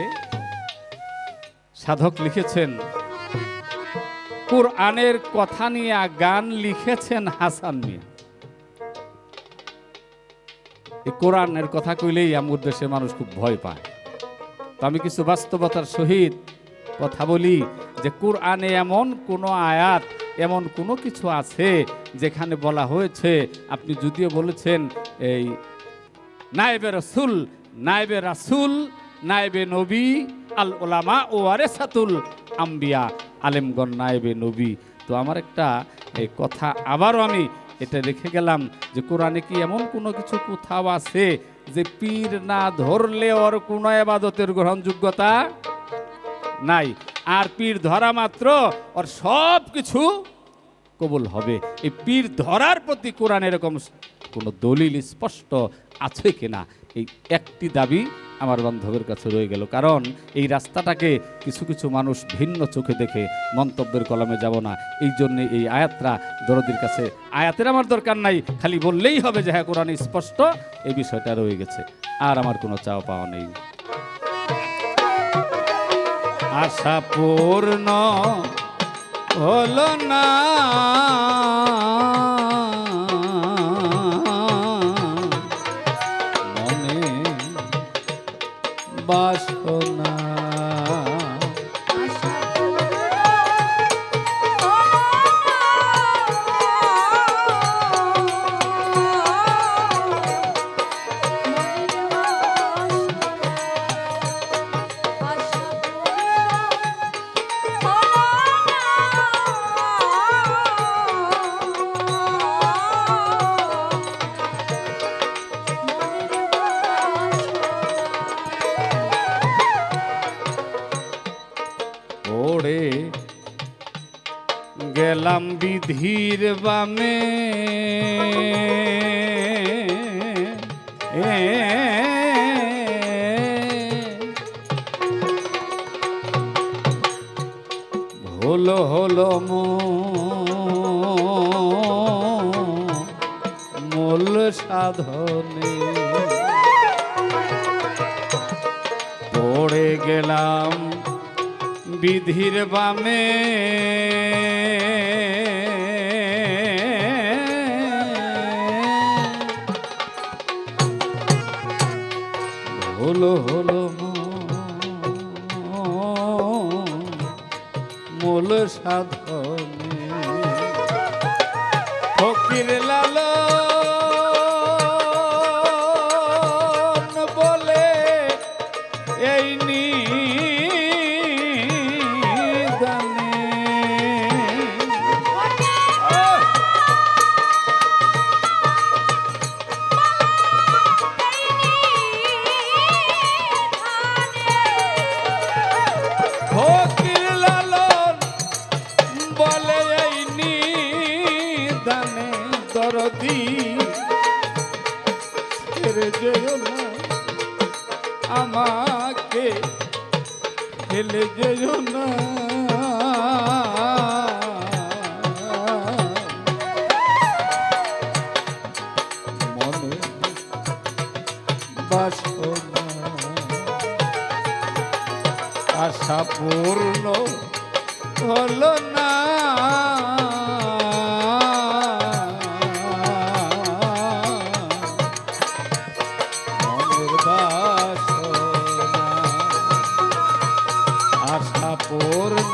সাধক লিখেছেন, কুরআনের কথা নিয়ে গান লিখেছেন হাসান মিয়া। এই কোরআনের কথা কইলেই আমার দেশে মানুষ খুব ভয় পায়। তো আমি কিছু বাস্তবতার সহিত কথা বলি যে কোরআনে এমন কোনো আয়াত, এমন কোনো কিছু আছে যেখানে বলা হয়েছে, আপনি যদিও বলেছেন এই নায়েবে রসুল, নায়েবে রাসুল, নায়েবে নবী, আল ওলামা ও ওয়ারেসাতুল আম্বিয়া, আলেমগণ নায়েবে নবী। তো আমার একটা এই কথা আবারও আমি এটা রেখে গেলাম যে কোরআনে কি এমন কোনো কিছু কোথাও আছে যে পীর না ধরলে ওর কোনো ইবাদতের গ্রহণযোগ্যতা নাই, আর পীর ধরা মাত্র ওর সব কিছু কবুল হবে? এই পীর ধরার প্রতি কোরআন এরকম কোনো দলিল স্পষ্ট আছে কিনা, এই একটি দাবি আমার বান্ধবের কাছে রয়ে গেল। কারণ এই রাস্তাটাকে কিছু কিছু মানুষ ভিন্ন চোখে দেখে, মন্তব্যের কলমে যাব না, এই জন্যে এই আয়াতরা দরদির কাছে, আয়াতের আমার দরকার নাই, খালি বললেই হবে যে হ্যাঁ কোরআনে স্পষ্ট, এই বিষয়টা রয়ে গেছে। আর আমার কোনো চাওয়া পাওয়া নেই। আশা পূর্ণ হলো না, মনে বাসনা ওড়ে গেলাম বিধির বামে, হলো হলো মূল সাধনে, পড়ে গেলাম বিধির বামে, হলো হলো মূল সাধনে ফকির লালন বলে এই নিদানে ফকির লালন বলে এই নিদানে দরদি ছেড়ে যেও না আমাকে ফেলে যেও না মনে বাসনা আশা পূর্ণ হলো না মনের বাসনা আশা পূর্ণ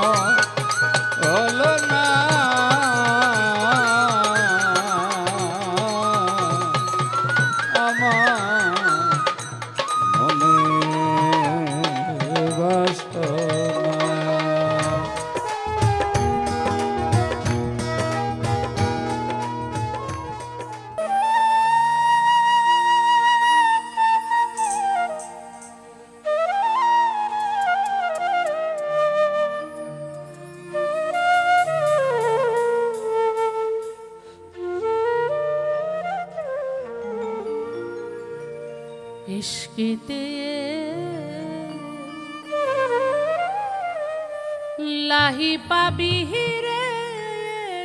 হলো না আমার মনের বাসনা ইশকিতে লাহি পাবি রে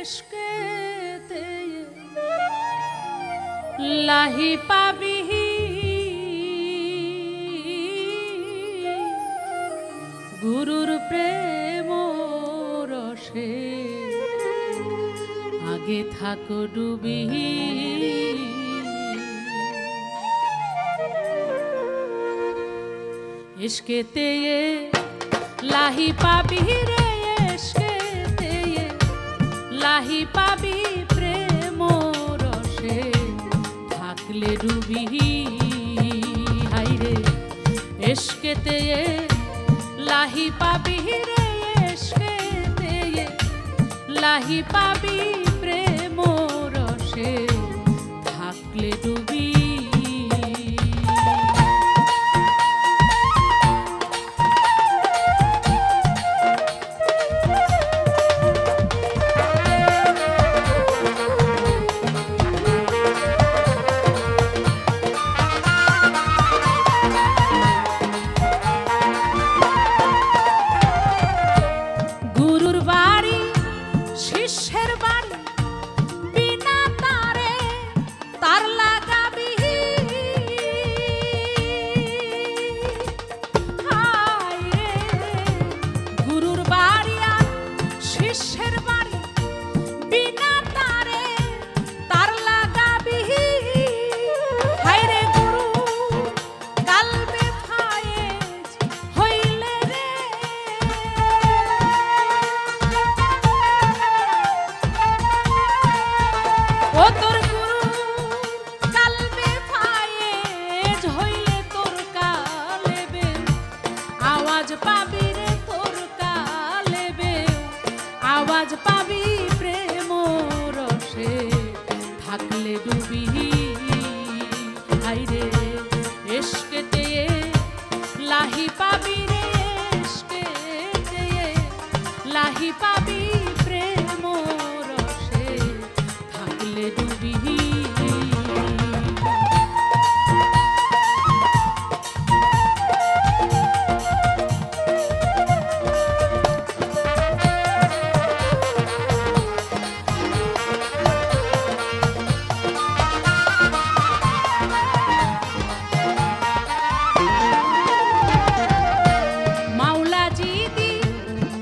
ইশকিতে লাহি পাবি গুরুর প্রেম রসে আগে থাকো ডুবি ইশকেতে লাহি পাবি রে ইশকেতে লাহি পাবি প্রেম রসে থাকলে ডুবি হাইরে ইশকেতে লাহি পাবি রে ইশকেতে লাহি পাবি প্রেম রসে থাকলে ডুবি আওয়াজ পাবি প্রেম রসে থাকলে ডুবি হাইরে ইশকেতে লাহি পাবি রে ইশকেতে লাহি পাবি প্রেম রসে থাকলে ডুবি মাওলা জি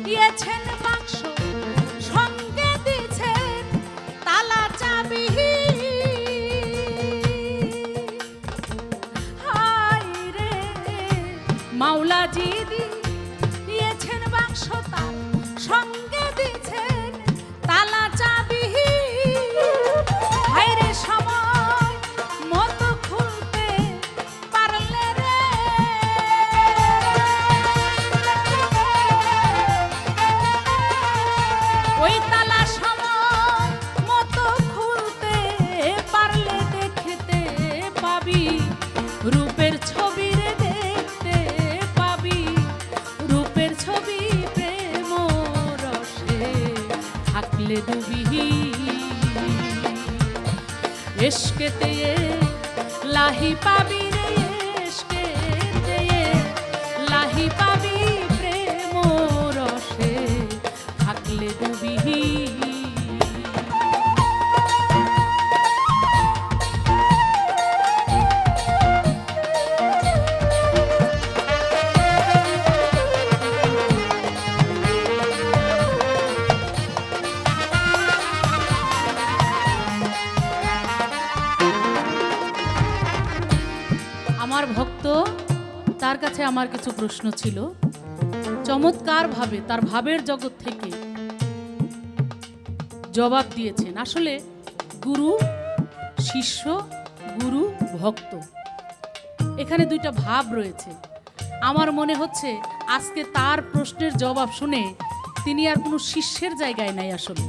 দিয়েছেন বাক্স মাওলাজি দিয়েছেন বাক্স, তার সঙ্গে দিয়েছেন তালা চাবি। হায়রে সময় মতো খুলতে পারলে রে, ওই তালা সময় মতো খুলতে পারলে দেখতে পাবি রূপের ছবি রে, দেখতে পাবি রূপের ছবি। প্রেম রসে থাকলে ডুবি, এসকেতে লাহি পাবি রে, এসকেতে লাহি পাবি। প্রেম রসে থাকলে ডুবি। আমার ভক্ত, তার কাছে আমার কিছু প্রশ্ন ছিল। চমৎকার ভাবে তার ভাবের জগৎ থেকে জবাব দিয়েছেন। আসলে গুরু শিষ্য, গুরু ভক্ত, এখানে দুইটা ভাব রয়েছে। আমার মনে হচ্ছে আজকে তার প্রশ্নের জবাব শুনে তিনি আর কোনো শিষ্যের জায়গায় নাই। আসলে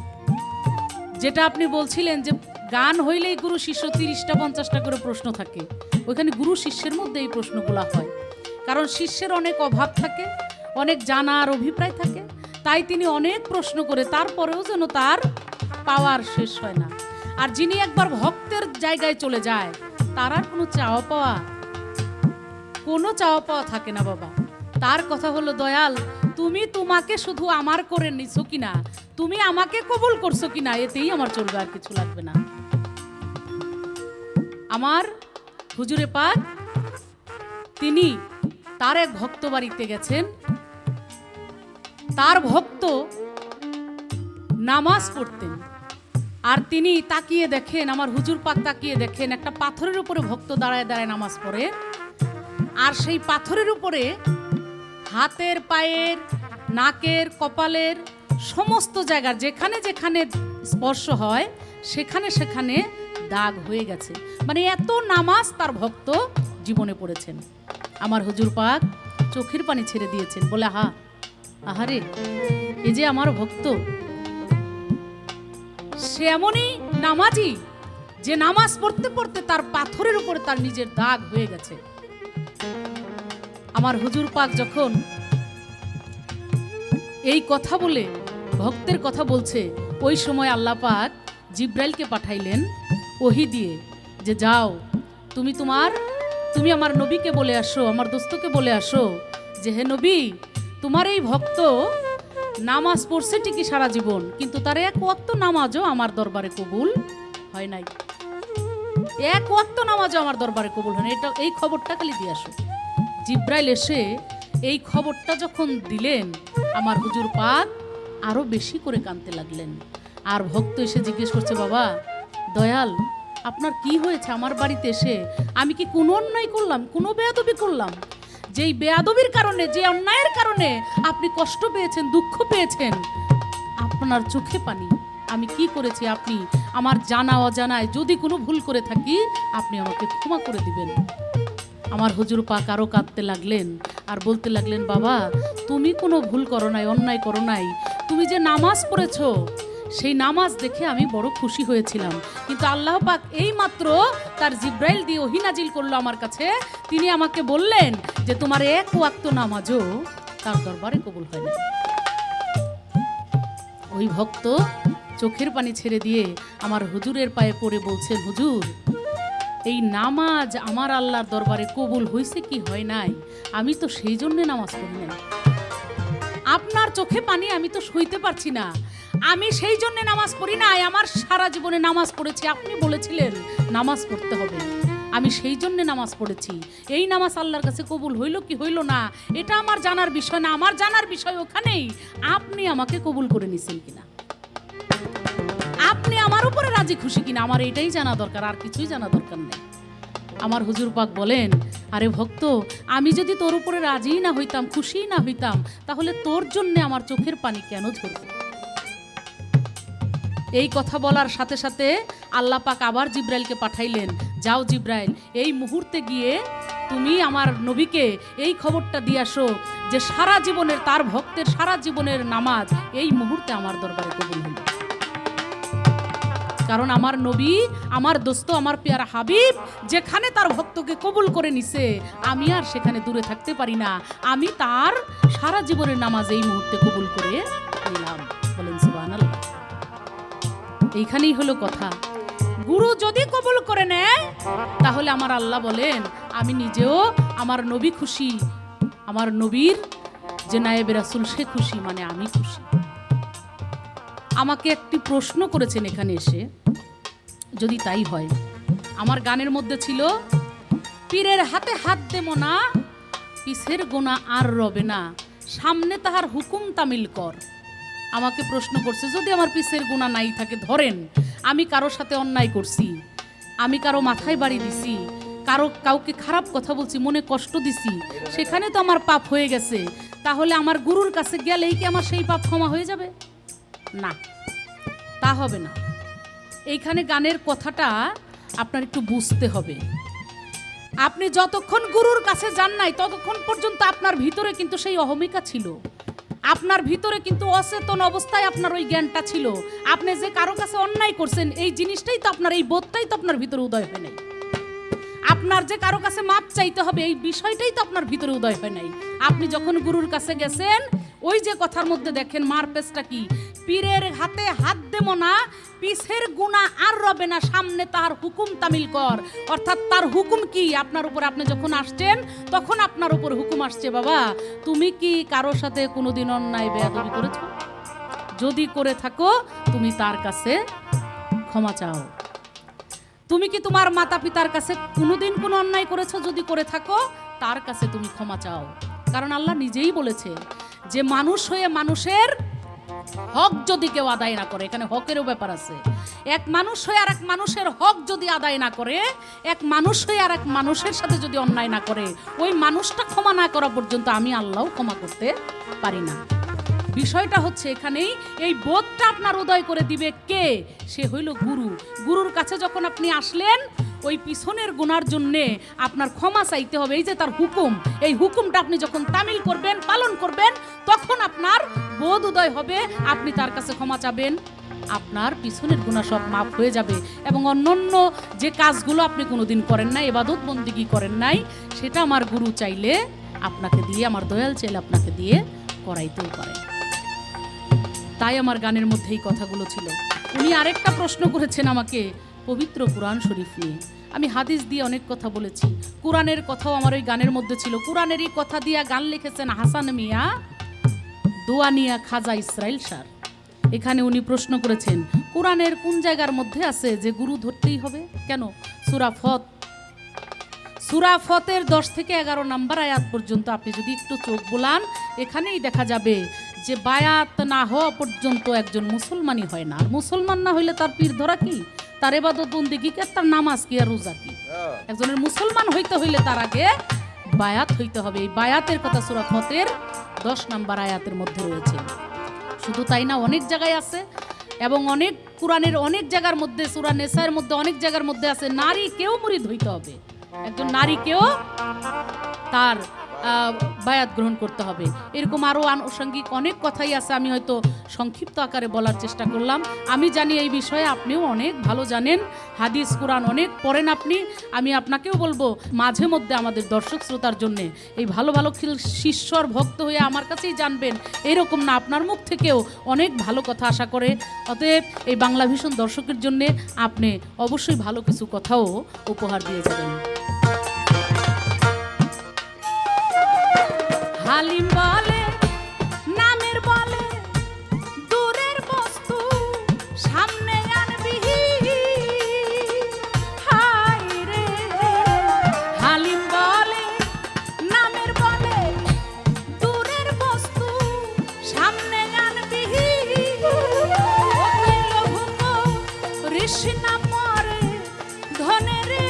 যেটা আপনি বলছিলেন যে গান হইলেই গুরু শিষ্য 30টা 50টা করে প্রশ্ন থাকে, ওইখানে গুরু শিষ্যের মধ্যে এই প্রশ্নগুলো হয়। কারণ শিষ্যের অনেক অভাব থাকে, অনেক জানার অভিপ্রায় থাকে, তাই তিনি অনেক প্রশ্ন করে তারপরেও যেন তার পাওয়ার শেষ হয় না। আর যিনি একবার ভক্তের জায়গায় চলে যায়, তার আর কোনো চাওয়া পাওয়া থাকে না বাবা। তার কথা হলো, দয়াল তুমি তোমাকে শুধু আমার করে নিছো কিনা, তুমি আমাকে কবুল করছো কিনা, এতেই আমার চলবে, আর কিছু লাগবে না। আমার হুজুরে পাক তিনি তার এক ভক্ত বাড়িতে গেছেন। তার ভক্ত নামাজ পড়তেন, আর তিনি তাকিয়ে দেখেন, আমার হুজুর পাক তাকিয়ে দেখেন একটা পাথরের উপরে ভক্ত দাঁড়ায় দাঁড়ায় নামাজ পড়ে। আর সেই পাথরের উপরে হাতের, পায়ের, নাকের, কপালের সমস্ত জায়গার যেখানে যেখানে স্পর্শ হয় সেখানে সেখানে দাগ হয়ে গেছে। মানে এত নামাজ তার ভক্ত জীবনে পড়েছেন। আমার হুজুর পাক চোখের পানি ছেড়ে দিয়েছেন, বলে আহারে, এই যে আমার ভক্ত, সে এমনই নামাজি যে নামাজ পড়তে পড়তে তার পাথরের উপরে তার নিজের দাগ হয়ে গেছে। আমার হুজুর পাক যখন এই কথা বলে ভক্তের কথা বলছে, ওই সময় আল্লাহ পাক জিব্রাইলকে পাঠাইলেন ওহী দিয়ে, যে যাও তুমি আমার নবীকে বলে আসো, আমার দোস্তকে বলে আসো যে হে নবী, তোমার এই ভক্ত নামাজ পড়ছে ঠিকই সারা জীবন, কিন্তু তার এক ওয়াক্ত নামাজও আমার দরবারে কবুল হয় নাই। এক ওয়াক্ত নামাজও আমার দরবারে কবুল হয় না, এই খবরটা খালি দিয়ে আসো। জিব্রাইল এসে এই খবরটা যখন দিলেন, আমার হুজুর পাক আরো বেশি করে কাঁদতে লাগলেন। আর ভক্ত এসে জিজ্ঞেস করছে, বাবা দয়াল, আপনার কি হয়েছে? আমার বাড়িতে এসে আমি কি কোনো অন্যায় করলাম, কোনো বেয়াদবি করলাম? যেই বেয়াদবির কারণে, যে অন্যায়ের কারণে আপনি কষ্ট পেয়েছেন, দুঃখ পেয়েছেন, আপনার চোখে পানি। আমি কি করেছি? আপনি আমার জানা অজানায় যদি কোনো ভুল করে থাকি, আপনি আমাকে ক্ষমা করে দিবেন। আমার হুজুর পাক আরো কাঁদতে লাগলেন আর বলতে লাগলেন, বাবা তুমি কোনো ভুল করো নাই, অন্যায় করো নাই, তুমি যে নামাজ পড়েছো সেই নামাজ দেখে আমি বড় খুশি হয়েছিলাম, কিন্তু আল্লাহ পাক এই মাত্র তার জিব্রাইল দিয়ে ওহী নাজিল করলো আমার কাছে। তিনি আমাকে বললেন যে তোমার এক ওয়াক্ত নামাজও তার দরবারে কবুল হয় না। ওই ভক্ত চোখের পানি ছেড়ে দিয়ে আমার হুজুরের পায়ে পড়ে বলছেন, হুজুর এই নামাজ আমার আল্লাহর দরবারে কবুল হয়েছে কি হয় নাই, আমি তো সেই জন্য নামাজ পড়ি নাই। আপনার চোখে পানি আমি তো সইতে পারছি না, আমি সেই জন্য নামাজ পড়ি নাই। আমার সারা জীবনে নামাজ পড়েছি, আপনি বলেছিলেন নামাজ পড়তে হবে, আমি সেই জন্য নামাজ পড়েছি। এই নামাজ আল্লাহর কাছে কবুল হইল কি হইল না এটা আমার জানার বিষয় না, আমার জানার বিষয় ওখানেই আপনি আমাকে কবুল করে নিছেন কিনা, আপনি আমার উপরে রাজি খুশি কিনা, আমার এটাই জানা দরকার, আর কিছুই জানা দরকার নেই। আমার হুজুর পাক বলেন, আরে ভক্ত, আমি যদি তোর উপরে রাজি না হইতাম, খুশি না হইতাম, তাহলে তোর জন্য আমার চোখের পানি কেন ঝরবে? এই কথা বলার সাথে সাথে আল্লাহ পাক আবার জিব্রাইলকে পাঠাইলেন, যাও জিব্রাইল, এই মুহূর্তে গিয়ে তুমি আমার নবীকে এই খবরটা দিয়ে আসো যে সারা জীবনের, তার ভক্তের সারা জীবনের নামাজ এই মুহূর্তে আমার দরবারে কবুল হল। কারণ আমার নবী, আমার দোস্ত, আমার পেয়ারা হাবিব যেখানে তার ভক্তকে কবুল করে নিছে, আমি আর সেখানে দূরে থাকতে পারি না। আমি তার সারা জীবনের নামাজ এই মুহূর্তে কবুল করে নিলাম। বলেন সুবহানাল্লাহ। এইখানেই হলো কথা। গুরু যদি কবুল করে নেয়, তাহলে আমার আল্লাহ বলেন আমি নিজেও, আমার নবী খুশি, আমার নবীর যে নায়েবে রাসূল সে খুশি, মানে আমি খুশি। আমাকে একটি প্রশ্ন করেছেন এখানে এসে, যদি তাই হয়, আমার গানের মধ্যে ছিল পীরের হাতে হাত দেব না, পিছের গোনা আর রবে না, সামনে তাহার হুকুম তামিল কর। আমাকে প্রশ্ন করছে, যদি আমার পিছের গুনাহ নাই থাকে, ধরেন আমি কারোর সাথে অন্যায় করছি, আমি কারো মাথায় বাড়ি দিছি, কাউকে খারাপ কথা বলছি, মনে কষ্ট দিছি, সেখানে তো আমার পাপ হয়ে গেছে, তাহলে আমার গুরুর কাছে গেলেই কি আমার সেই পাপ ক্ষমা হয়ে যাবে? না, তা হবে না। এইখানে গানের কথাটা আপনার একটু বুঝতে হবে। আপনি যতক্ষণ গুরুর কাছে যান নাই, ততক্ষণ পর্যন্ত আপনার ভিতরে কিন্তু সেই অহমিকা ছিল, আপনার ভিতরে কিন্তু অচেতন অবস্থায় আপনার ওই জ্ঞানটা ছিল। আপনি যে কারো কাছে অন্যায় করছেন, এই জিনিসটাই তো আপনার, এই বোধটাই তো আপনার ভিতরে উদয় হয় নাই। আপনার যে কারো কাছে মাপ চাইতে হবে, এই বিষয়টাই তো আপনার ভিতরে উদয় হয় নাই। আপনি যখন গুরুর কাছে গেছেন, ওই যে কথার মধ্যে দেখেন মার পেজটা কি, পীরের হাতে হাত দেব না, পিছের গুনাহ আর রবে না, সামনে তার হুকুম তামিল কর। অর্থাৎ তার হুকুম কি আপনার উপর, আপনি যখন আসছেন তখন আপনার উপর হুকুম আসছে, বাবা তুমি কি কারোর সাথে কোনোদিন অন্যায় বেয়াদবি করেছো? যদি করে থাকো তুমি তার কাছে ক্ষমা চাও। তুমি কি তোমার মাতা পিতার কাছে কোনোদিন কোনো অন্যায় করেছো? যদি করে থাকো তার কাছে তুমি ক্ষমা চাও। কারণ আল্লাহ নিজেই বলেছে যে মানুষ হয়ে মানুষের হক যদি কেউ আদায় না করে, এখানে হকেরও ব্যাপার আছে, এক মানুষ হয়ে আর এক মানুষের হক যদি আদায় না করে, এক মানুষ হয়ে আর এক মানুষের সাথে যদি অন্যায় না করে, ওই মানুষটা ক্ষমা না করা পর্যন্ত আমি আল্লাহও ক্ষমা করতে পারি না। বিষয়টা হচ্ছে এখানেই, এই বোধটা আপনার উদয় করে দিবে কে? সে হইল গুরু। গুরুর কাছে যখন আপনি আসলেন, ওই পিছনের গুনার জন্যে আপনার ক্ষমা চাইতে হবে, এই যে তার হুকুম, এই হুকুমটা আপনি যখন তামিল করবেন, পালন করবেন, তখন আপনার বোধ উদয় হবে, আপনি তার কাছে ক্ষমা চাবেন, আপনার পিছনের গুনাহ সব মাফ হয়ে যাবে। এবং অন্যান্য যে কাজগুলো আপনি কোনোদিন করেন নাই, ইবাদত বন্দেগী করেন নাই, সেটা আমার গুরু চাইলে আপনাকে দিয়ে, আমার দয়াল চাইলে আপনাকে দিয়ে করাইতেও পারে। তাই আমার গানের মধ্যে এই কথাগুলো ছিল। উনি আরেকটা প্রশ্ন করেছেন আমাকে পবিত্র কুরআন শরীফ নিয়ে। আমি হাদিস দিয়ে অনেক কথা বলেছি, কুরআনের কথাও আমার ওই গানের মধ্যে ছিল। কুরআনেরই কথা দিয়া গান লিখেছেন হাসান মিয়া, দোয়ানিয়া খাজা ইসরাইল স্যার। এখানে উনি প্রশ্ন করেছেন, কুরআনের কোন জায়গার মধ্যে আছে যে গুরু ধরতেই হবে? কেন? সূরা ফতের 10 থেকে 11 নম্বর আয়াত পর্যন্ত আপনি যদি একটু চোখ বোলান, এখানেই দেখা যাবে যে বায়াত না হওয়া পর্যন্ত একজন মুসলমানই হয় না। আর মুসলমান না হইলে তার পীর ধরা কি, তার ইবাদত বন্দেগী কি, তার নামাজ কি, আর রোজা কি? একজনের মুসলমান হইতে হইলে তার আগে বায়াত হইতে হবে। এই বায়াতের কথা সূরা ফতের 10 নম্বর আয়াতের মধ্যে রয়েছে। শুধু তাই না, অনেক জায়গায় আছে, এবং অনেক কুরআনের অনেক জায়গার মধ্যে, সূরা নিসার মধ্যে অনেক জায়গার মধ্যে আছে নারীকেও মুরিদ হইতে হবে, একজন নারীকেও তার বায়াত গ্রহণ করতে হবে। এরকম আরও আনুষঙ্গিক অনেক কথাই আছে, আমি হয়তো সংক্ষিপ্ত আকারে বলার চেষ্টা করলাম। আমি জানি এই বিষয়ে আপনিও অনেক ভালো জানেন, হাদিস কুরআন অনেক পড়েন আপনি। আমি আপনাকেও বলবো মাঝে মধ্যে আমাদের দর্শক শ্রোতার জন্য এই ভালো ভালো শিষ্যর ভক্ত হয়ে আমার কাছেই জানবেন, এরকম না, আপনার মুখ থেকেও অনেক ভালো কথা আশা করে। অতএব এই বাংলা ভীষণ দর্শকের জন্য আপনি অবশ্যই ভালো কিছু কথাও উপহার দিয়ে যাবেন। হালিম বলে নামের বলে দূরের বস্তু সামনে আনবি, হায় রে। হালিম বলে নামের বলে দূরের বস্তু সামনে আনবি, ঋষি না মরে ধনে রে।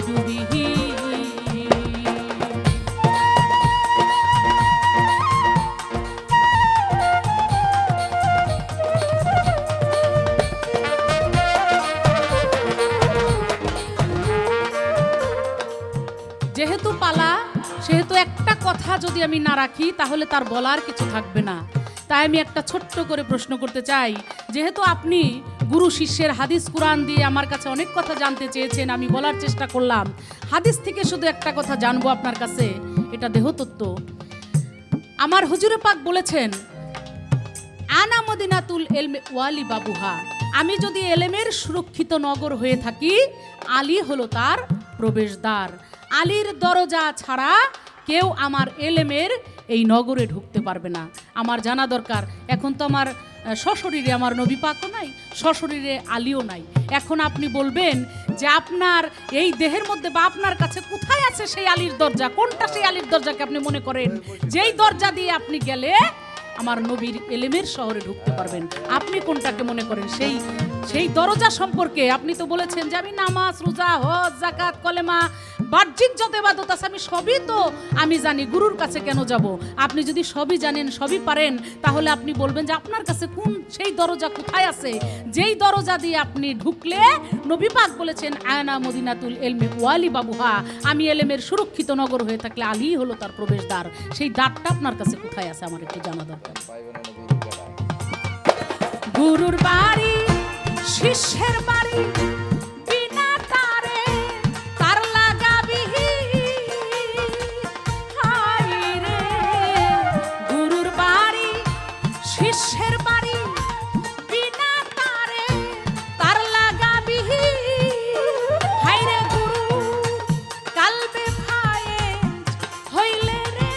ডুবিহীন। যেহেতু পালা, সেহেতু একটা কথা যদি আমি না রাখি তাহলে তার বলার কিছু থাকবে না। তাই আমি একটা ছোট্ট করে প্রশ্ন করতে চাই, যেহেতু আপনি গুরু শিষ্যের হাদিস কুরআন দিয়ে আমার কাছে অনেক কথা জানতে চেয়েছেন, আমি বলার চেষ্টা করলাম। হাদিস থেকে শুধু একটা কথা জানবো আপনার কাছে, এটা দেহতত্ত্ব। আমার হুজুরে পাক বলেছেন, আনা মদিনাতুল এলমে ওয়ালি বাবুহা, আমি যদি এলেমের সুরক্ষিত নগর হয়ে থাকি, আলী হলো তার প্রবেশদ্বার। আলীর দরজা ছাড়া কেউ আমার এলেমের এই নগরে ঢুকতে পারবে না। আমার জানা দরকার, এখন তো আমার সশরীরে আমার নবী পাকও নাই, সশরীরে আলীও নাই। এখন আপনি বলবেন যে আপনার এই দেহের মধ্যে বা আপনার কাছে কোথায় আছে সেই আলীর দরজা? কোনটা সেই আলীর দরজাকে আপনি মনে করেন যেই দরজা দিয়ে আপনি গেলে আমার নবীর এলেমের শহরে ঢুকতে পারবেন? আপনি কোনটাকে মনে করেন সেই দরজা সম্পর্কে? আপনি তো বলেছেন যে আমি নামাজ, রোজা, হজ, যাকাত, কলেমা, বাহ্যিক যত ইবাদত আছে আমি সবই তো আমি জানি, গুরুর কাছে কেন যাব? আপনি যদি সবই জানেন, সবই পারেন, তাহলে আপনি বলবেন যে আপনার কাছে কোন সেই দরজা কোথায় আছে যেই দরজা দিয়ে আপনি ঢুকলে নবী পাক বলেছেন, আয়না মদিনাতুল এলমে ওয়ালি বাবুহা, আমি এলেমের সুরক্ষিত নগর হয়ে থাকলে আলী হলো তার প্রবেশদ্বার। সেই দ্বারটা আপনার কাছে কোথায় আছে আমার একটু জানা দরকার। গুরুর বাড়ি, শিষ্যের বাড়ি, বিনা তারে তার লাগাবি। হায় রে, গুরুর বাড়ি, শিষ্যের বাড়ি, বিনা তারে তার লাগাবি। হায় রে গুরু কালবে ভায়ে হইলে রে।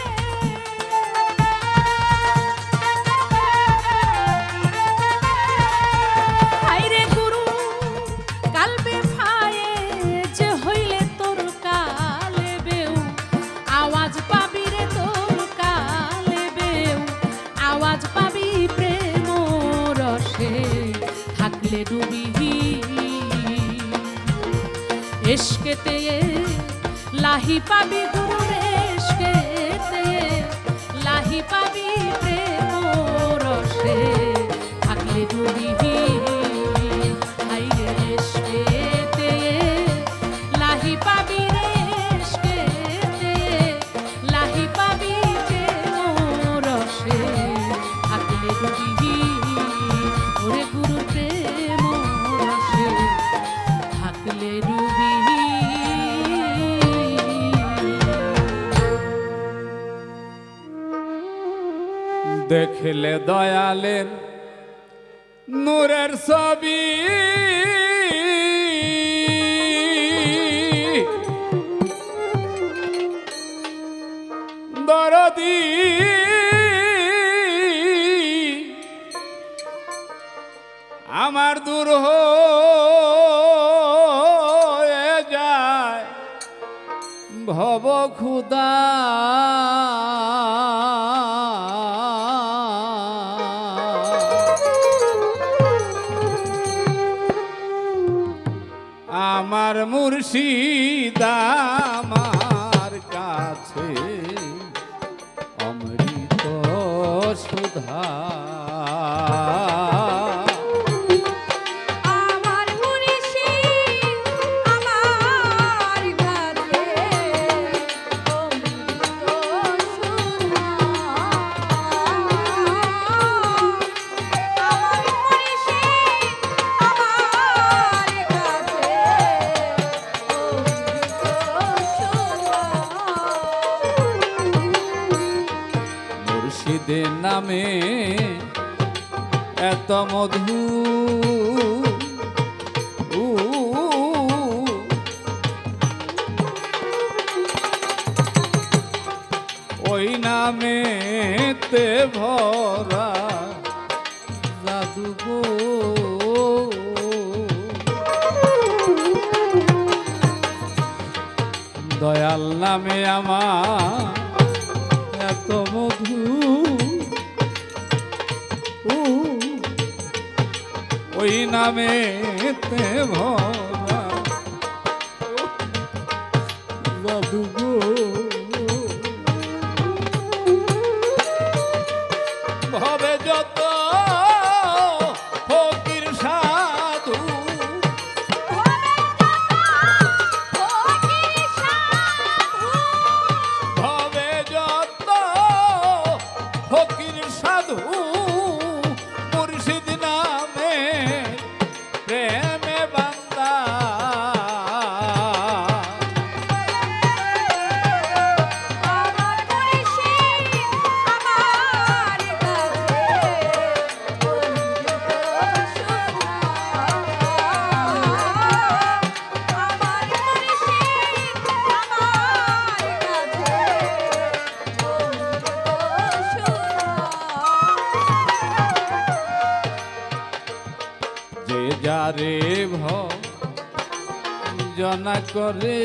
হায় রে গুরু কালবে ভায়ে যে হইলে তোর কালে বেউ, আওয়াজ পাবি রে তোর কালে বেউ, আওয়াজ পাবি প্রেম রসে থাকলে ডুবিহি। এসকেতে লাহি পাবি গুরুর এসকেতে, লাহি পাবি প্রেম রসে থাকলে ডুবিহি। হাইরে এসকেতে লাহি পাবি রে, এসকেতে লাহি পাবি প্রেম রসে থাকলে ডুবিহি। ওরে গুরুর প্রেম রসে থাকলে ডুবিহি। দেখলে দয়ালের নূরের ছবি, দরদি আমার দূর হয়ে যায় ভব ক্ষুদা। আমার মুর্শিদ আমার কাছে অমৃত সুধা। আমার মুর্শিদ আমার কাছে অমৃত সুধা। আমার মুর্শিদ আমার কাছে মুর্শিদের নামে এত মধু, ওই নামেতে ভরা জাদু গো। দয়াল নামে আমার এত মধু, ওই নামেতে ভরা সাধু গো ভবে যত ফকির সাধু ভবে যত ফকির সাধু মুর্শিদ নামে প্রেমে বান্দা আমার মুর্শিদ আমার কাছে আমার মুর্শিদ যে যারে ভজনা করে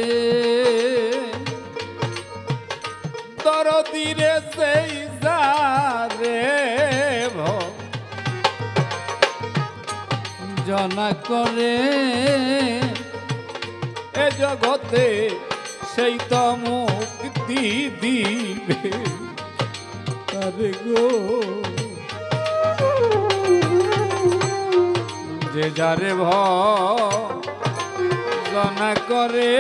দরদিরে সেই যারে ভজনা করে এ জগতে সেই তো মুক্তি দিবে আরে গো যে যারে ভজনা করে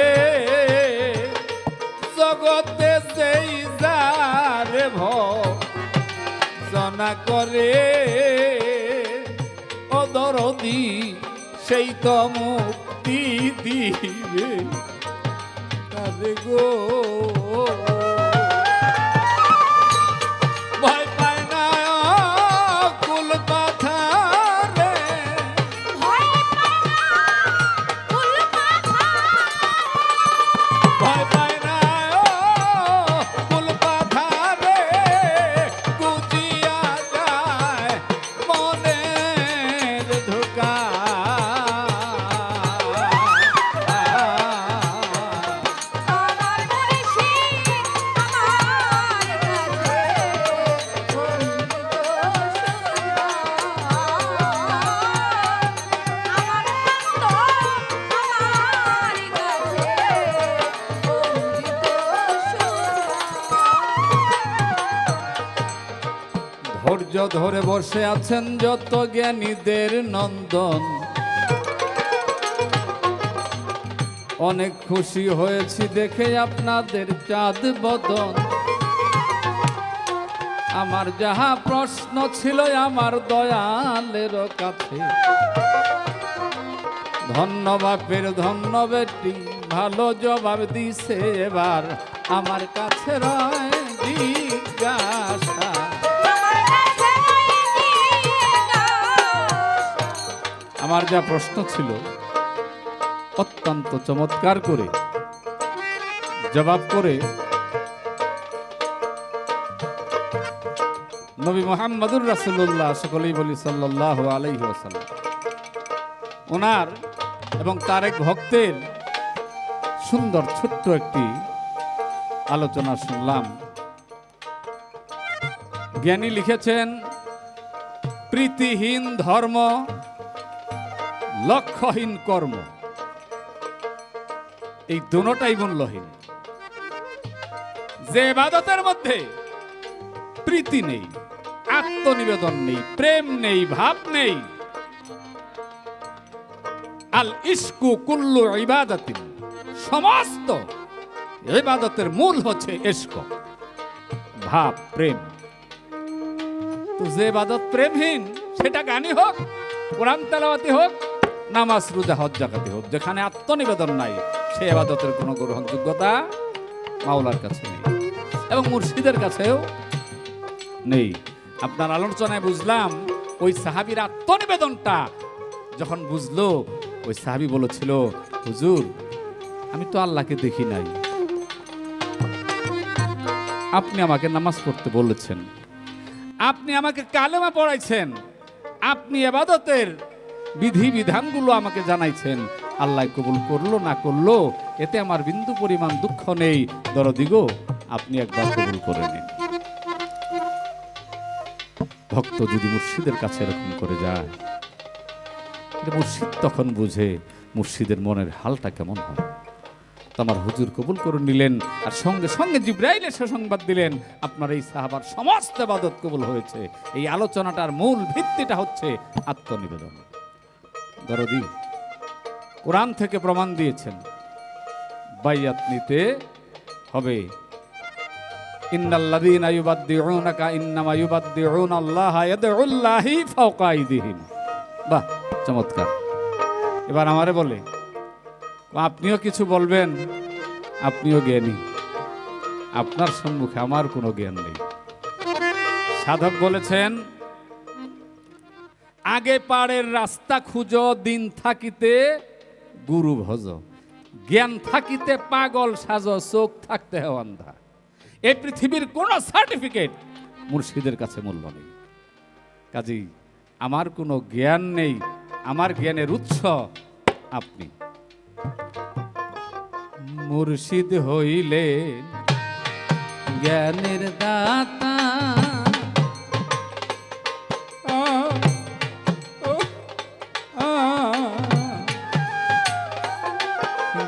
জগতে সেই যারে ভজনা করে ও দরদি সেই তো মুক্তি দিবে আরে গো ভয় পায় না কুল পাথারে ভয় পায় না কুল পাথারে গুজিয়া যায় মনের ধোকা আমার মুর্শিদ আমার কাছে আমার ভক্ত আমার কাছে ধৈর্য ধরে বসে আছেন যত জ্ঞানীদের নন্দন অনেক খুশি হয়েছি দেখে আপনাদের চাঁদ বদন আমার যাহা প্রশ্ন ছিল আমার দয়ালের কাছে ধন্য বাপের ধন্য বেটি ভালো জবাব দিছে এবার আমার কাছে রয় জিজ্ঞাসা আমার যা প্রশ্ন ছিল অত্যন্ত চমৎকার করে জবাব করে নবী মুহাম্মদুর রাসূলুল্লাহ সকলেই বলি সাল্লাল্লাহু আলাইহি ওয়াসাল্লাম ওনার এবং তার এক ভক্তের সুন্দর ছোট্ট একটি আলোচনা শুনলাম। জ্ঞানী লিখেছেন প্রীতিহীন ধর্ম লক্ষ্যহীন কর্ম এই দুটোটাই মূল্যহীন। যে ইবাদতের মধ্যে প্রীতি নেই, আত্মনিবেদন নেই, প্রেম নেই, ভাব নেই, আল ইশকু কুল্লু ইবাদাতিন সমস্ত ইবাদতের মূল হচ্ছে ইশক, ভাব, প্রেম। তো যে ইবাদত প্রেমহীন সেটা গানই হোক, কোরআন তেলাওয়াতি হোক, নামাজ রোজা হজ যাকাতি হোক, যেখানে আত্মনিবেদন নাই সে ইবাদতের কোনো গ্রহণযোগ্যতা মাওলার কাছে নেই এবং মুর্শিদের কাছেও নেই। আপনার আলোচনায় বুঝলাম ওই সাহাবীর আত্মনিবেদনটা যখন বুঝলো, ওই সাহাবী বলেছিল, হুজুর আমি তো আল্লাহকে দেখি নাই, আপনি আমাকে নামাজ পড়তে বলেছেন, আপনি আমাকে কালেমা পড়াইছেন, আপনি ইবাদতের বিধি বিধানগুলো আমাকে জানাইছেন, আল্লাহ কবুল করলো না করলো এতে আমার বিন্দু পরিমাণ দুঃখ নেই, দরদি গো আপনি একবার কবুল করে নিন। ভক্ত যদি মুর্শিদের কাছে এরকম করে যায়, মুর্শিদ তখন বুঝে মুর্শিদের মনের হালটা কেমন হয়। তো আমার হুজুর কবুল করে নিলেন, আর সঙ্গে সঙ্গে জিব্রাইল এসে সংবাদ দিলেন আপনার এই সাহাবার সমস্ত ইবাদত কবুল হয়েছে। এই আলোচনাটার মূল ভিত্তিটা হচ্ছে আত্মনিবেদন। দরদি কোরআন থেকে প্রমাণ দিয়েছেন বাইয়াত নিতে হবে। ইন্নাল্লাযীনা ইউবাদদিউনাকা ইন্নামা ইউবাদদিউনাল্লাহা ইয়াদউল্লাহি ফাওকা আইদিহিম। বাহ, চমৎকার। এবার আমারে বলে আপনিও কিছু বলবেন, আপনিও জ্ঞানী, আপনার সম্মুখে আমার কোনো জ্ঞান নেই। সাধক বলেছেন আগে পাড়ের রাস্তা খুঁজো, দিন থাকিতে গুরু ভজ, জ্ঞান থাকিতে পাগল সাজো, চোখ থাকতে হয় অন্ধা। এই পৃথিবীর কোন সার্টিফিকেট মুর্শিদের কাছে মূল্য নেই। কাজেই আমার কোনো জ্ঞান নেই, আমার জ্ঞানের উৎস আপনি। মুর্শিদ হইলেন জ্ঞানের দাতা,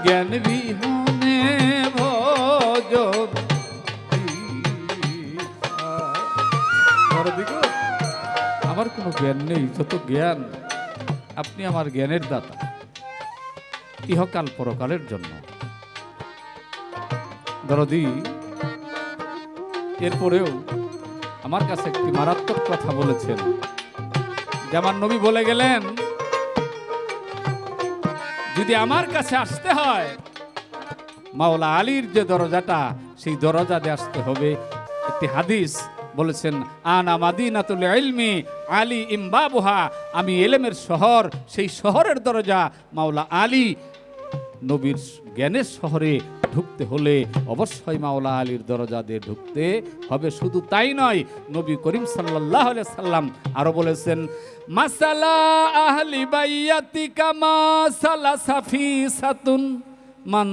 জ্ঞান বিহনে ভজন। আমার কোনো জ্ঞান নেই, যত জ্ঞান আপনি আমার জ্ঞানের দাতা, ইহকাল পরকালের জন্য। দরদি এরপরেও আমার কাছে একটি মারাত্মক কথা বলেছেন, যে আমার নবী বলে গেলেন যদি আমার কাছে আসতে হয় মাওলা আলীর যে দরজাটা, সেই দরজা দিয়ে আসতে হবে। একটি হাদিস বলেছেন আনা মাদিনাতুল ইলমি আলী ইমবাবুহা, আমি ইলমের শহর, সেই শহরের দরজা মাওলা আলী। নবীর জ্ঞানের শহরে ঢুকতে হলে অবশ্যই মাওলা আলীর দরজা দিয়ে ঢুকতে হবে। শুধু তাই নয়, নবী করিম সাল্লাল্লাহু আলাইহি সাল্লাম আরো বলেছেন মাসালা আহলি বাইয়াতিকা মাসালা সাফিসাতুন মান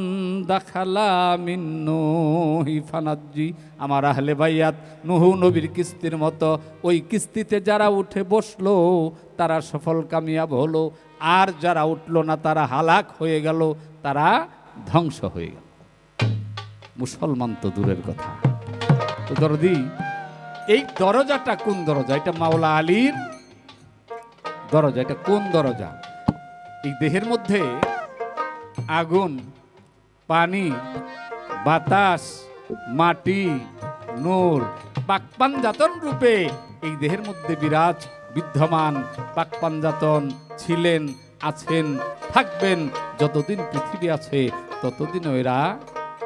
দাখালা মিন নূহি ফানাজ্জি। আমার আহলে বাইয়াত নূহ নবীর কিস্তির মতো, ওই কিস্তিতে যারা উঠে বসলো তারা সফল কামিয়াব হলো, আর যারা উঠলো না তারা হালাক হয়ে গেল, তারা ধ্বংস হয়ে গেল। মুসলমান তো দূরের কথা। তো দরদি এই দরজাটা কোন দরজা? এটা মাওলা আলীর দরজা। এটা কোন দরজা? এই দেহের মধ্যে আগুন, পানি, বাতাস, মাটি, নূর পাকপাঞ্জাতন রূপে এই দেহের মধ্যে বিরাজ বিদ্যমান। পাকপাঞ্জাতন ছিলেন, আছেন, থাকবেন। যতদিন পৃথিবী আছে ততদিন এরা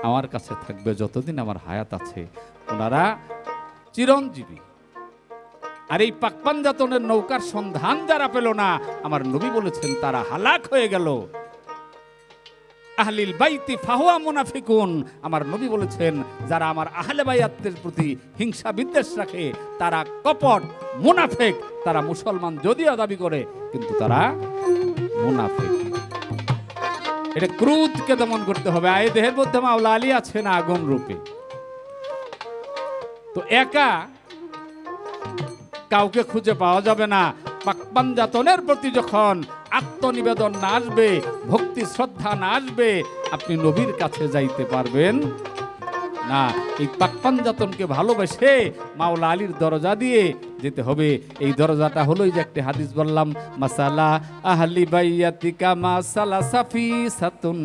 আমার কাছে থাকবে, যতদিন আমার হায়াত আছে ওনারা চিরঞ্জীবী। আর এই পাকপাঞ্জাতনের নৌকার সন্ধান যারা পেল না, আমার নবী বলেছেন তারা হালাক হয়ে গেল। আহলিল বাইতি ফাহুয়া মুনাফিকুন, আমার নবী বলেছেন যারা আমার আহলে বাইয়াতের প্রতি হিংসা বিদ্বেষ রাখে তারা কপট মুনাফিক। তারা মুসলমান যদিও দাবি করে, কিন্তু তারা মুনাফিক। এটা ক্রোধকে দমন করতে হবে। এই দেহের মধ্যে মাওলা আলী আছেন আগুন রূপে। তো একা কাউকে খুঁজে পাওয়া যাবে না। পাকপাঞ্জাতনের প্রতি যখন আত্মনিবেদন না আসবে, ভক্তি শ্রদ্ধা না আসবে, আপনি নবীর কাছে যাইতে পারবেন না। এই পাকপাঞ্জাতনকে ভালোবেসে মাওলা আলীর দরজা দিয়ে যেতে হবে। এই দরজাটা হলো এই যে একটি হাদিস বললাম, মাসালা আহলি বাইয়াতিকা মাসালা সাফিসাতুন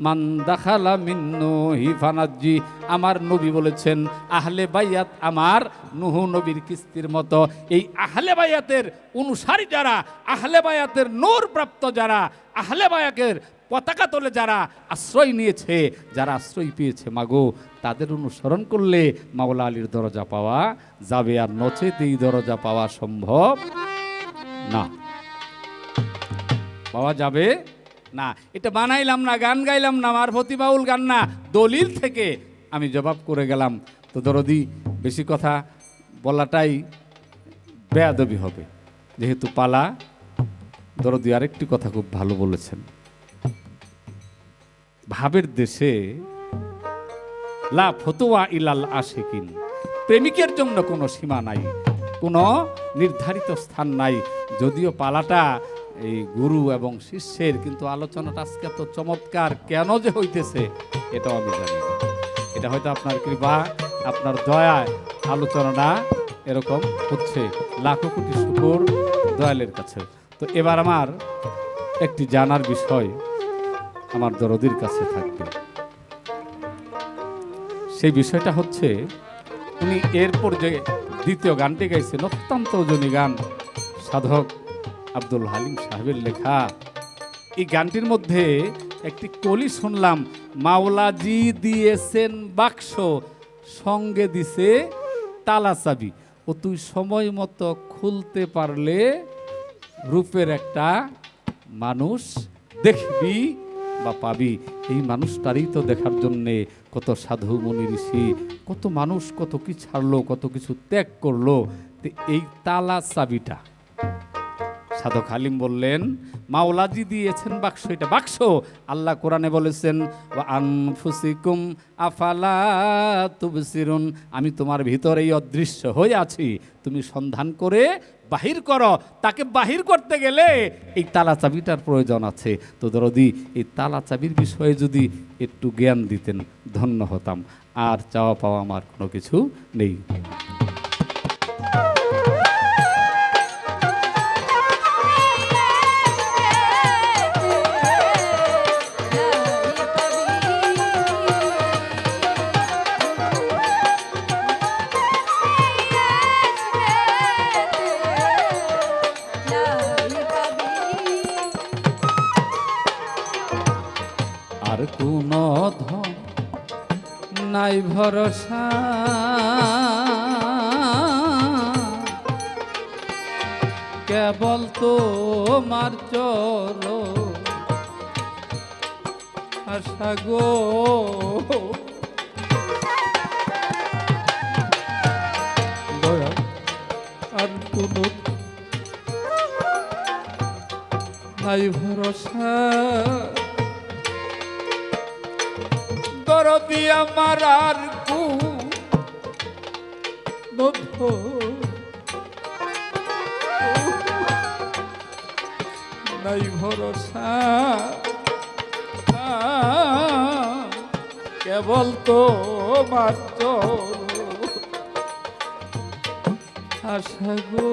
মান দাখালা মিন নূহি ফানাজ্জি। আমার নবী বলেছেন আহলে বাইয়াত আমার নূহ নবীর কিস্তির মতো। এই আহলে বাইয়াতের অনুসারী যারা, আহলে বাইয়াতের নূর প্রাপ্ত যারা, আহলে বাইয়াতের পতাকা তোলে যারা আশ্রয় নিয়েছে, যারা আশ্রয় পেয়েছে, মাগো তাদের অনুসরণ করলে মাওলা আলীর দরজা পাওয়া যাবে, আর নচেত এই দরজা পাওয়া সম্ভব না, পাওয়া যাবে না। এটা বানাইলাম না, গান গাইলাম না, মারফতি বাউল গান না, দলিল থেকে আমি জবাব করে গেলাম। তো দরদি বেশি কথা বলাটাই বেয়াদবি হবে, যেহেতু পালা। দরদি আরেকটি কথা খুব ভালো বলেছেন, ভাবের দেশে লা ফতুয়া ইলাল আশিকিন, প্রেমিকের জন্য কোনো সীমা নাই, কোনো নির্ধারিত স্থান নাই। যদিও পালাটা এই গুরু এবং শিষ্যের, কিন্তু আলোচনাটা আজকে তো চমৎকার কেন যে হইতেছে এটাও আমি জানি না। এটা হয়তো আপনার কৃপা, আপনার দয়ায় আলোচনাটা এরকম হচ্ছে। লাখো কোটি শুকর দয়ালের কাছে। তো এবার আমার একটি জানার বিষয় আমার দরদির কাছে থাকবে। সেই বিষয়টা হচ্ছে, উনি এরপর যে দ্বিতীয় গানটি গাইছেন, অত্যন্ত ওজনী গান, সাধক আব্দুল হালিম সাহেবের লেখা। এই গানটির মধ্যে একটি কলি শুনলাম, মাওলাজি দিয়েছেন বাক্স, সঙ্গে দিছে তালা চাবি, ও তুই সময় মতো খুলতে পারলে রূপের একটা মানুষ দেখবি বা পাবি। এই মানুষটারই তো দেখার জন্যে কত সাধু মুনি ঋষি, কত মানুষ কত কি ছাড়লো, কত কিছু ত্যাগ করলো। তো এই তালা চাবিটা সাধক হালিম বললেন, মাওলাজি দিয়েছেন বাক্স, এটা বাক্স। আল্লাহ কোরআনে বলেছেন, ওয়া আনফুসিকুম আফালা তুবসিরুন, আমি তোমার ভিতরেই অদৃশ্য হয়ে আছি, তুমি সন্ধান করে বাহির করো। তাকে বাহির করতে গেলে এই তালা চাবিটার প্রয়োজন আছে। তো দরদি, এই তালা চাবির বিষয়ে যদি একটু জ্ঞান দিতেন ধন্য হতাম। আর চাওয়া পাওয়া আমার কোনো কিছু নেই। আর কোনো ধন নাই ভরসা, কেবল তোমার চলো আশা গো। দয়া আর কোনো নাই ভরসা, দরদি আমার আর নাই ভরসা, কেবল তোমার আশা গো।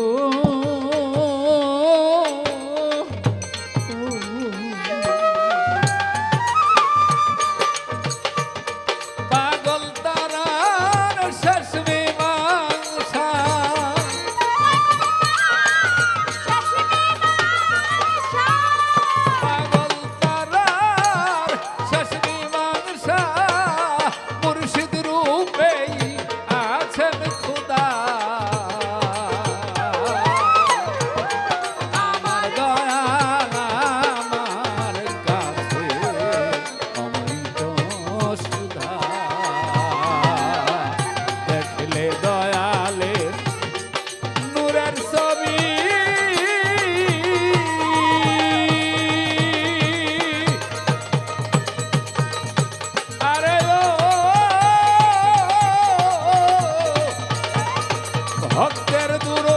ভক্তের দূর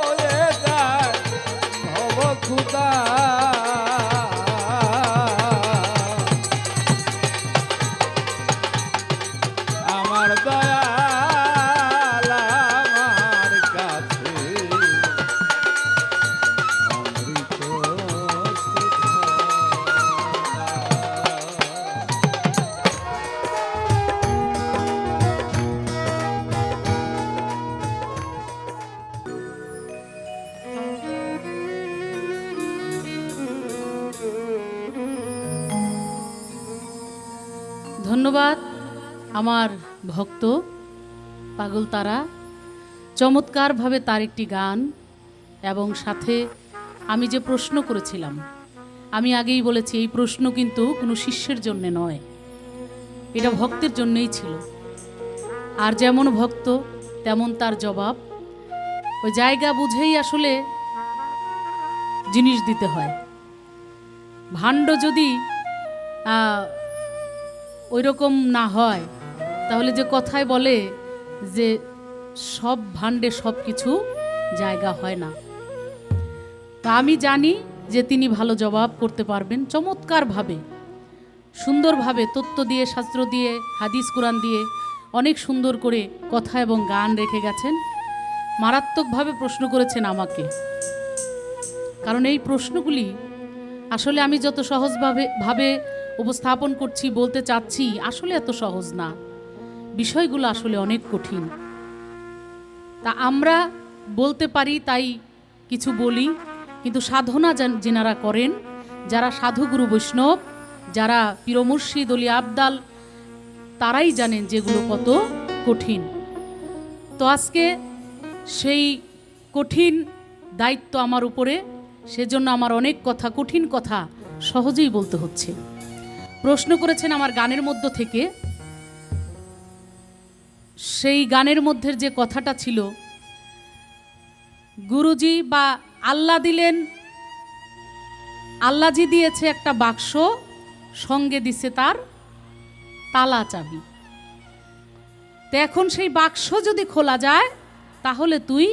হয়ে যায় ভব খুদা, আমার দয়াল আমার কাছে অমৃত সুধা। ধন্যবাদ আমার ভক্ত পাগল তারা, চমৎকারভাবে তার একটি গান এবং সাথে আমি যে প্রশ্ন করেছিলাম, আমি আগেই বলেছি এই প্রশ্ন কিন্তু কোনো শিষ্যের জন্যে নয়, এটা ভক্তের জন্যই ছিল। আর যেমন ভক্ত তেমন তার জবাব, ওই জায়গা বুঝেই আসলে জিনিস দিতে হয়। ভাণ্ড যদি ওই রকম না হয় তাহলে যে কথায় বলে যে সব ভাণ্ডে সব কিছু জায়গা হয় না। তা আমি জানি যে তিনি ভালো জবাব করতে পারবেন চমৎকারভাবে। সুন্দরভাবে তত্ত্ব দিয়ে, শাস্ত্র দিয়ে, হাদিস কোরআন দিয়ে অনেক সুন্দর করে কথা এবং গান রেখে গেছেন। মারাত্মকভাবে প্রশ্ন করেছেন আমাকে, কারণ এই প্রশ্নগুলি আসলে আমি যত সহজভাবে উপস্থাপন করছি, বলতে চাচ্ছি, আসলে এত সহজ না, বিষয়গুলো আসলে অনেক কঠিন। তা আমরা বলতে পারি তাই কিছু বলি, কিন্তু সাধনা যেনারা করেন, যারা সাধুগুরু বৈষ্ণব, যারা পীর মুর্শিদ অলি আবদাল, তারাই জানেন যেগুলো কত কঠিন। তো আজকে সেই কঠিন দায়িত্ব আমার উপরে, সেজন্য আমার অনেক কথা, কঠিন কথা সহজেই বলতে হচ্ছে। প্রশ্ন করেছেন আমার গানের মধ্য থেকে, সেই গানের মধ্যে যে কথাটা ছিল, গুরুজি বা আল্লাহ দিলেন, আল্লাহজি দিয়েছে একটা বাক্স, সঙ্গে দিছে তার তালা চাবি। তো এখন সেই বাক্স যদি খোলা যায় তাহলে তুই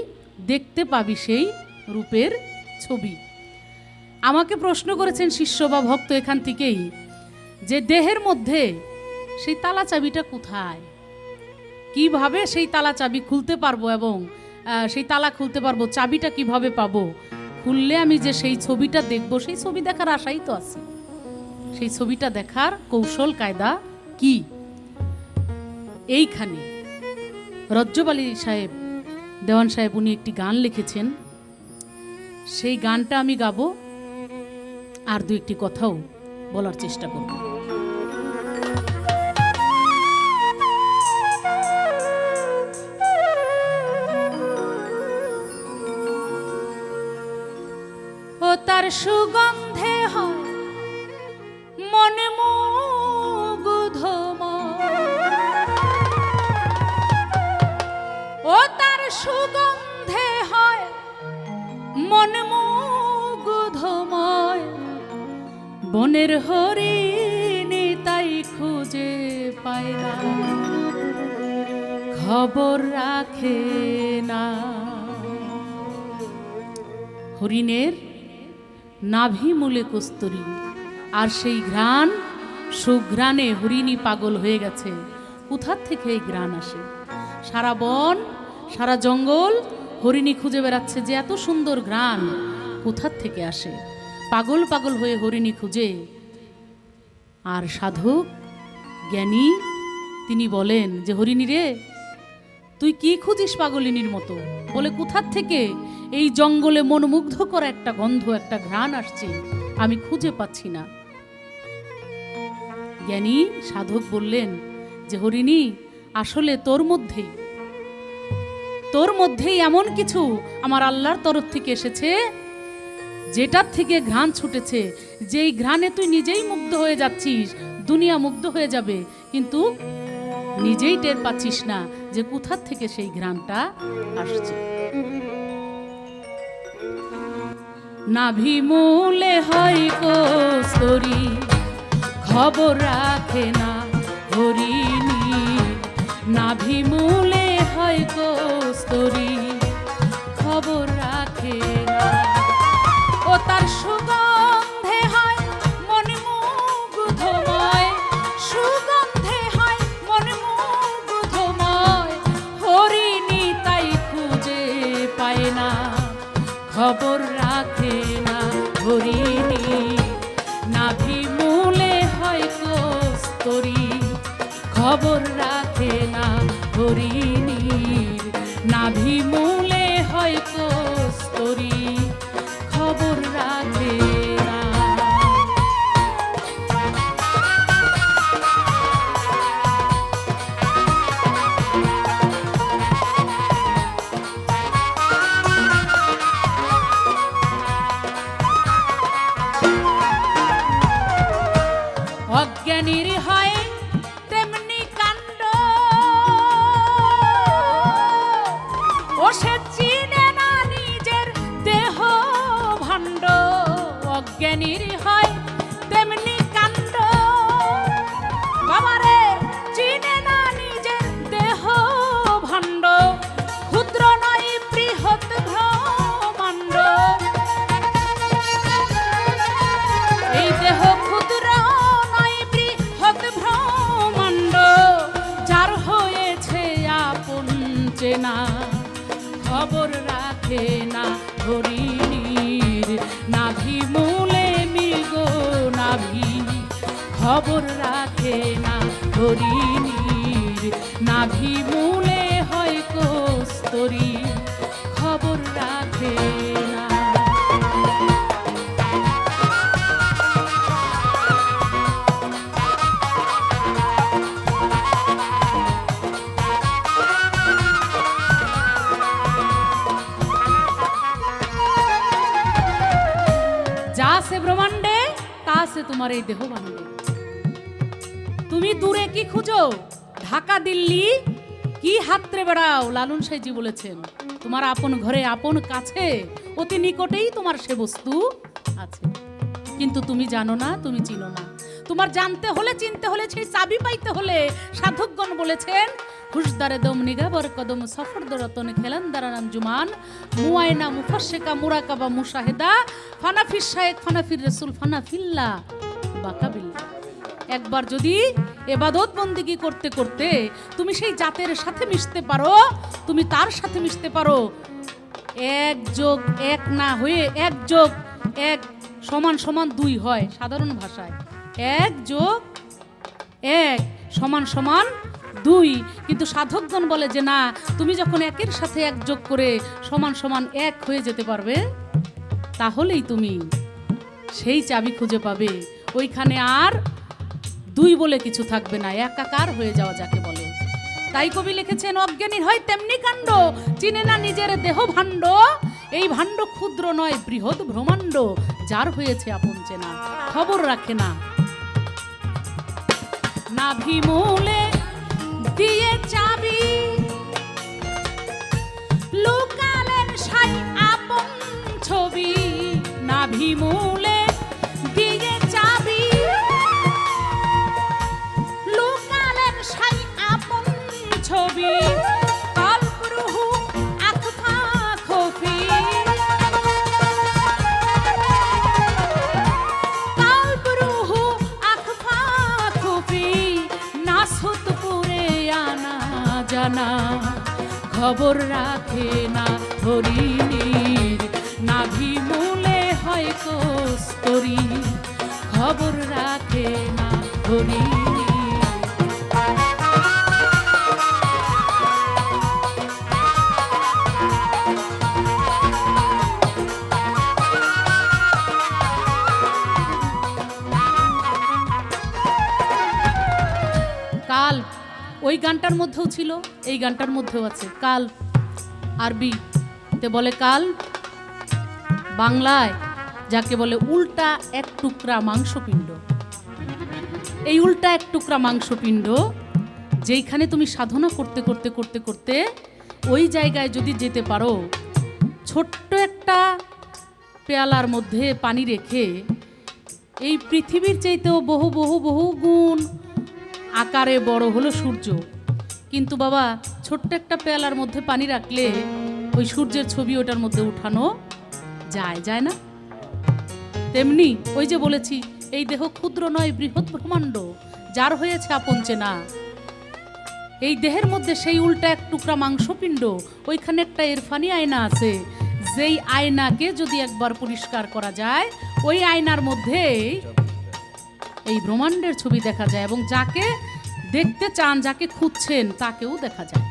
দেখতে পাবি সেই রূপের ছবি। আমাকে প্রশ্ন করেছেন শিষ্য বা ভক্ত এখান থেকেই, যে দেহের মধ্যে সেই তালা চাবিটা কোথায়, কিভাবে সেই তালা চাবি খুলতে পারবো এবং সেই তালা খুলতে পারবো, চাবিটা কিভাবে পাবো, খুললে আমি যে সেই ছবিটা দেখবো, সেই ছবি দেখার আশাই তো আছে। সেই ছবিটা দেখার কৌশল কায়দা কি? এইখানে রজ্জব আলী সাহেব, দেওয়ান সাহেব, উনি একটি গান লিখেছেন, সেই গানটা আমি গাবো আর দু একটি কথাও বলার চেষ্টা করব। ও তার সুগন্ধে হয় মনে মুগ্ধময়, ও তার সুগন্ধে হয় মনে মুগ্ধময়, বনের হরিণী তাই খুঁজে পায় না, খবর রাখে না। হরিণের নাভি মূলে কস্তুরী, আর সেই ঘ্রাণ, সুঘ্রাণে হরিণী পাগল হয়ে গেছে। কোথার থেকে এই ঘ্রাণ আসে? সারা বন, সারা জঙ্গল হরিণী খুঁজে বেড়াচ্ছে যে এত সুন্দর ঘ্রাণ কোথার থেকে আসে। পাগল পাগল হয়ে হরিণী খুঁজে। আর সাধক জ্ঞানী তিনি বলেন যে, হরিণী রে, তুই কি খুঁজিস পাগলিনীর মতো? বলে, কোথার থেকে এই জঙ্গলে মনোমুগ্ধ করা একটা গন্ধ, একটা ঘ্রাণ আসছে, আমি খুঁজে পাচ্ছি না। জ্ঞানী সাধক বললেন যে, হরিণী, আসলে তোর মধ্যেই এমন কিছু আমার আল্লাহর তরফ থেকে এসেছে, যেটার থেকে ঘ্রাণ ছুটেছে, যেই ঘ্রাণে তুই নিজেই মুগ্ধ হয়ে যাচ্ছিস, দুনিয়া মুগ্ধ হয়ে যাবে, কিন্তু নিজেই টের পাচ্ছিস না যে কোথার থেকে সেই ঘ্রাণটা আসছে। নাভি মূলে হয় কস্তুরী, খবর রাখে না হরিণী, নাভি মূলে হয় কস্তুরী, খবর রাখে না। ও তার সুগন্ধে হয় মনে মুগ্ধময়, সুগন্ধে হয় মনে মুগ্ধময়, হরিণী তাই খুঁজে পায় না, খবর রাখে না হরিণী, নাভি মূলে হয় কস্তুরী, খবর রাখে না হরিণী, নাভি মূলে হয় কস্তুরী, খবর রাখে না। অজ্ঞানীর হয় তেমনি কাণ্ড, ও সে চিনে না নিজের দেহ ভাণ্ড। অজ্ঞানীর হয় তেমনি কাণ্ড, বাবারে, চিনে না নিজের দেহ ভাণ্ড, ক্ষুদ্র নয় বৃহৎ ব্রহ্মাণ্ড। এই দেহ ক্ষুদ্র নয় বৃহৎ খবর রাখে না হরিণীর, নাভি মূলে হয় কস্তরী, খবর রাখে না। যা আছে ব্রহ্মাণ্ডে তা আছে তোমার এই দেহ ভাণ্ডে। তুমি দূরে কি খুঁজো, ঢাকা দিল্লি কি হাতরে বেড়াও, লালন সাইজি বলেছেন তোমার আপন ঘরে আপন কাছে অতি নিকটেই তোমার সে বস্তু আছে, কিন্তু তুমি জানো না, তুমি চিনো না। তোমার জানতে হলে চিনতে হলে সেই চাবি পাইতে হলে সাধকগণ বলেছেন হুশদারে দম নিগাবর কদম সফর দরতন খেলান দারানাম জুমান মুআয়না মুফাশশিকা মুরাকাবা মুশাহেদা ফানাফিস শায়েখ ফানাফির রাসূল ফানাফিল্লা বাকাবিল্লা। একবার যদি ইবাদত বন্দেগী করতে করতে তুমি সেই জাতের সাথে মিশতে পারো, তুমি তার সাথে মিশতে পারো, 1 যোগ 1 না হয়ে 1 যোগ 1 সমান সমান 2 হয় সাধারণ ভাষায়, 1 যোগ 1 সমান সমান 2, কিন্তু সাধকগণ বলে যে না, তুমি যখন 1-এর সাথে 1 যোগ করে সমান সমান 1 হয়ে যেতে পারবে, তাহলেই তুমি সেই চাবি খুঁজে পাবে। ওইখানে আর 2 বলে কিছু থাকবে না, একাকার হয়ে যাওয়া যাকে বলে। তাই কবি লিখেছেন অজ্ঞানীর হয় তেমনি কাণ্ড, চিনে না নিজের দেহ ভাণ্ড, এই ভাণ্ড ক্ষুদ্র নয় বৃহৎ ব্রহ্মাণ্ড, যার হয়েছে আপন চেনা খবর রাখে না। নাভি মূলে দিয়ে চাবি লুকালেন সাই আপন ছবি, নাভি মূলে দিয়ে চাবি লুকালেন সাই আপন ছবি, কল্পরুহু আখফা খফি, কল্পরুহু আখফা খফি, নাসুত পুরে আনা জানা, খবর রাখে না হরিণীর, নাভি মূলে হয় কস্তরী, খবর রাখে না হরিণীর। কাল ওই গানটার মধ্যেও ছিল, এই গানটার মধ্যেও আছে। কাল আরবি তে বলে কাল, বাংলায় যাকে বলে উল্টা এক টুকরা মাংসপিণ্ড। এই উল্টা এক টুকরা মাংসপিণ্ড যেইখানে তুমি সাধনা করতে করতে করতে করতে ওই জায়গায় যদি যেতে পারো, ছোট্ট একটা পেয়ালার মধ্যে পানি রেখে এই পৃথিবীর চাইতেও বহু বহু বহু গুণ আকারে বড় হলো সূর্য, কিন্তু বাবা ছোট্ট একটা পেয়ালার মধ্যে পানি রাখলে ওই সূর্যের ছবি ওটার মধ্যে উঠানো যায়, যায় না? তেমনি ওই যে বলেছি এই দেহ ক্ষুদ্র নয় বৃহৎ ব্রহ্মাণ্ড, যার হয়েছে আপন চেনা। এই দেহের মধ্যে সেই উল্টা এক টুকরা মাংসপিণ্ড, ওইখানে একটা ইরফানি আয়না আছে, যেই আয়নাকে যদি একবার পরিষ্কার করা যায়, ওই আয়নার মধ্যে এই ব্রহ্মাণ্ডের ছবি দেখা যায়, এবং যাকে দেখতে চান, যাকে খুঁজছেন, তাকেও দেখা যায়।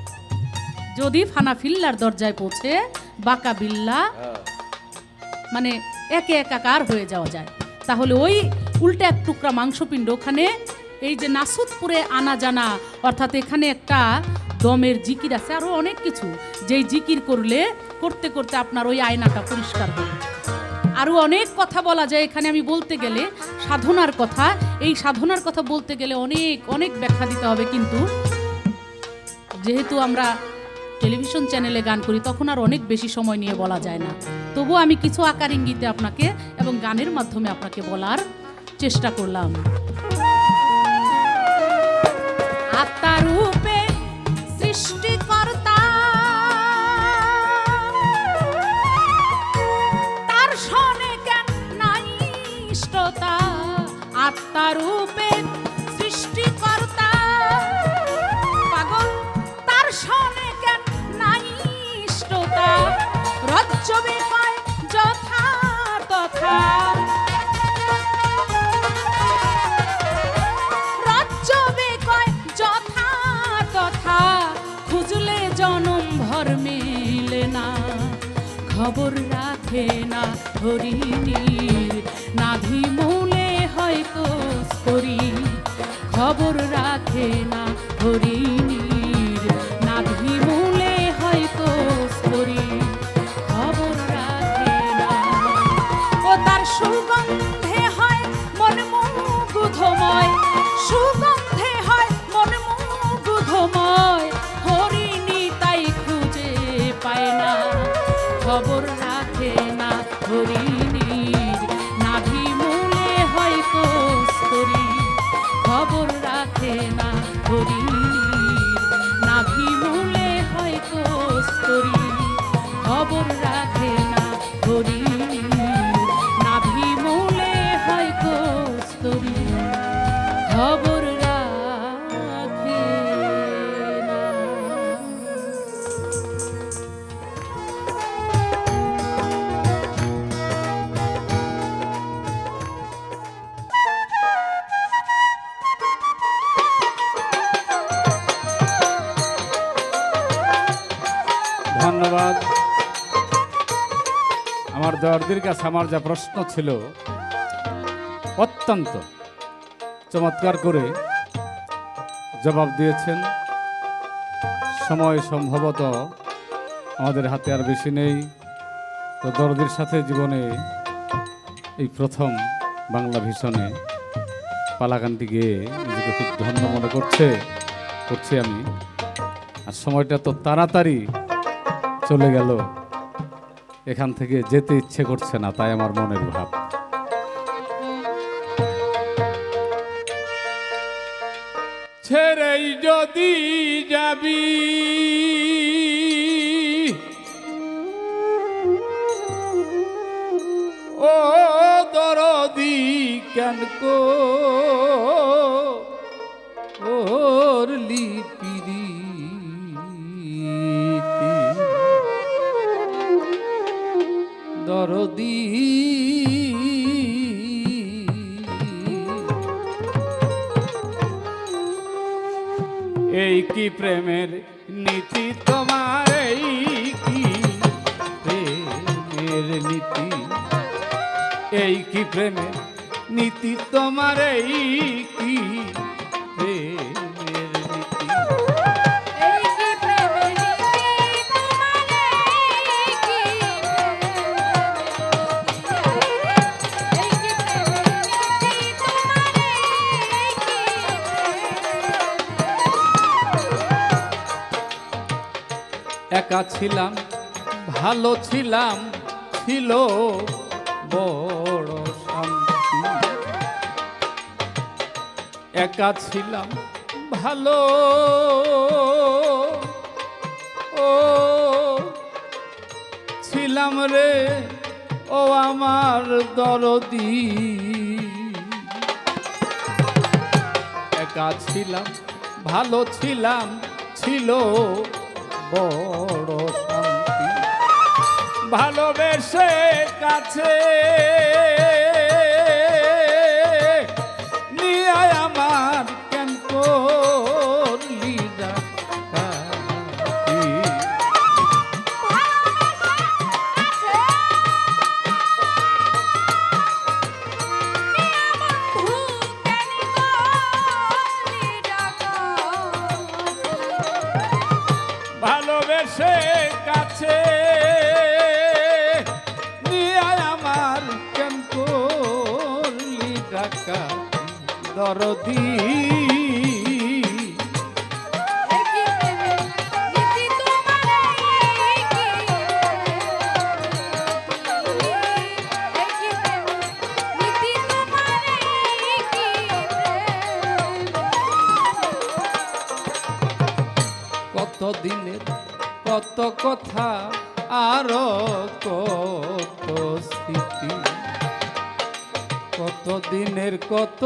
যদি ফানাফিল্লার দরজায় পৌঁছে বাকা বিল্লা মানে একে একাকার হয়ে যাওয়া যায়, তাহলে ওই উল্টা এক টুকরা মাংসপিণ্ড, ওখানে এই যে নাসুদপুরে আনা জানা, অর্থাৎ এখানে একটা দমের জিকির আছে, আরো অনেক কিছু, যেই জিকির করলে করতে করতে আপনার ওই আয়নাটা পরিষ্কার হবে। আরো অনেক কথা বলা যায় এখানে, আমি বলতে গেলে সাধনার কথা, এই সাধনার কথা বলতে গেলে অনেক অনেক ব্যাখ্যা দিতে হবে, কিন্তু যেহেতু আমরা টেলিভিশন চ্যানেলে গান করি তখন আর অনেক বেশি সময় নিয়ে বলা যায় না। তবু আমি কিছু আকার ইঙ্গিতে আপনাকে এবং গানের মাধ্যমে আপনাকে বলার চেষ্টা করলাম। আত্মারূপে সৃষ্টিকর্তা, তার সনে জ্ঞান নাই ইষ্টতা, আত্মারূপে সৃষ্টিকর্তা, পাগল তার সনে জ্ঞান নাই ইষ্টতা, রজ্জবে পায় যথা তথা, খবর রাখে না হরিণীর, নাভি মূলে হয়তো স্তরী। খবর রাখে না হরিণীর, নাভি মূলে হয়তো স্তরী। খবর রাখে না। ও তার সুগন্ধে হয় মন মুগ্ধময়, সুগন্ধে হয় মন মুগ্ধময়। হরিণী তাই খুঁজে পায় না। খবর রাখে না হরিণীর, নাভি মূলে হয়তো স্তরী। খবর রাখে না হরিণীর, নাভি মূলে হয়তো স্তরী। খবর রাখে না হরিণীর, নাভি মূলে হয়তো স্তরী। খবর রাখে না। ধন্যবাদ। আমার দর্দির কাছে আমার যা প্রশ্ন ছিল অত্যন্ত চমৎকার করে জবাব দিয়েছেন। সময় সম্ভবত আমাদের হাতে আর বেশি নেই, তো দর্দির সাথে জীবনে এই প্রথম বাংলা ভিশনে পালাগানটি গেয়ে নিজেকে খুব ধন্য মনে করছি আমি। আর সময়টা তো তাড়াতাড়ি চলে গেল, এখান থেকে যেতে ইচ্ছে করছে না, তাই আমার মনের ভাব। ছেড়েই যদি যাবি ও দরদি কেন কো ওর লিপিরি দরদি এই কি প্রেমের নীতি তোমার, এই কি প্রেমের নীতি, এই কি প্রেমের নীতি তোমার, এই কি প্রেমের নীতি। এই কি প্রেমের নীতি তোমার, এই কি একা ছিলাম ভালো ছিলাম, ছিল বড় শান্তি। একা ছিলাম ভালো ও ছিলাম রে ও আমার দরদি। একা ছিলাম ভালো ছিলাম, ছিল বড় শান্তি। ভালোবেসে কাছে নিয়ে আমার কেন করলি ডাকাতি। ভালোবেসে কাছে নিয়ে আমার কেন করলি ডাকাতি দরদি। কত দিনের কত কথা আরো কত স্মৃতি, কত দিনের কত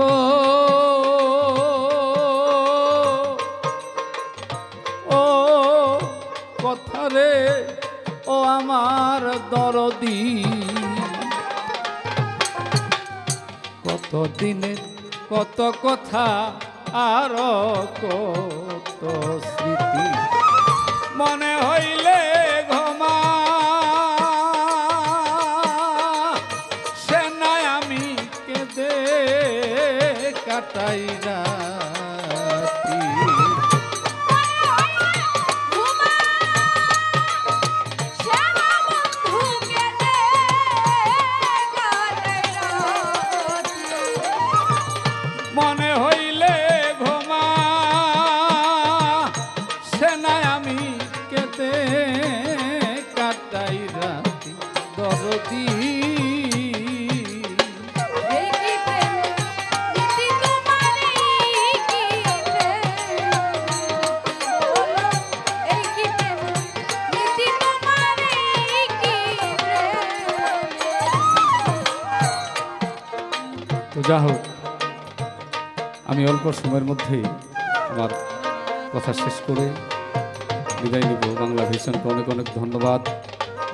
ও কথা রে ও আমার দরদি। কত দিনের কত কথা আরো কত স্মৃতি, মনে হইলে ঘুমায় যা হোক, আমি অল্প সময়ের মধ্যেই আমার কথা শেষ করে বিদায় নিব। বাংলা ভিশনকে অনেক অনেক ধন্যবাদ।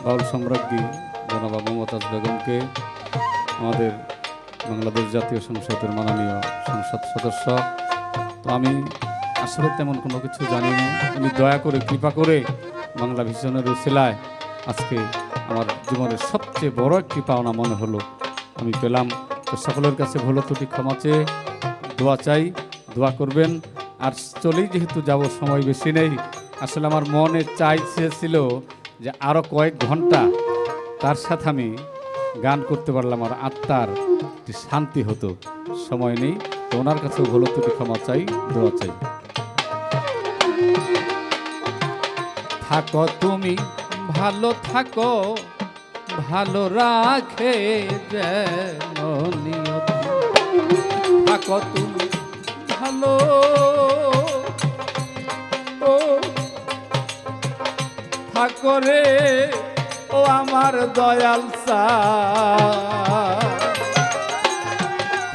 বাউল সম্রাজ্ঞী জনাবা মমতাজ বেগমকে, আমাদের বাংলাদেশ জাতীয় সংসদের মাননীয় সংসদ সদস্য। তো আমি আসলে তেমন কোনো কিছু জানি না, উনি দয়া করে কৃপা করে বাংলা ভিশনের উসিলায় আজকে আমার জীবনের সবচেয়ে বড় একটি পাওনা মনে হলো আমি পেলাম। তো সকলের কাছে ভুল ত্রুটি ক্ষমা চেয়ে দোয়া চাই, দোয়া করবেন। আর চলেই যেহেতু যাব, সময় বেশি নেই, আসলে আমার মনে চাইছিল যে আরও কয়েক ঘন্টা তার সাথে আমি গান করতে পারলাম, আর আত্মার একটি শান্তি হতো। সময় নেই, তো ওনার কাছেও ভুল ত্রুটি ক্ষমা চাই, দোয়া চাই। থাকো তুমি ভালো থাকো, ভালো রাখে যেন নিয়তি। থাকো তুমি ভালো, ও থাকো রে ও আমার দয়াল সা।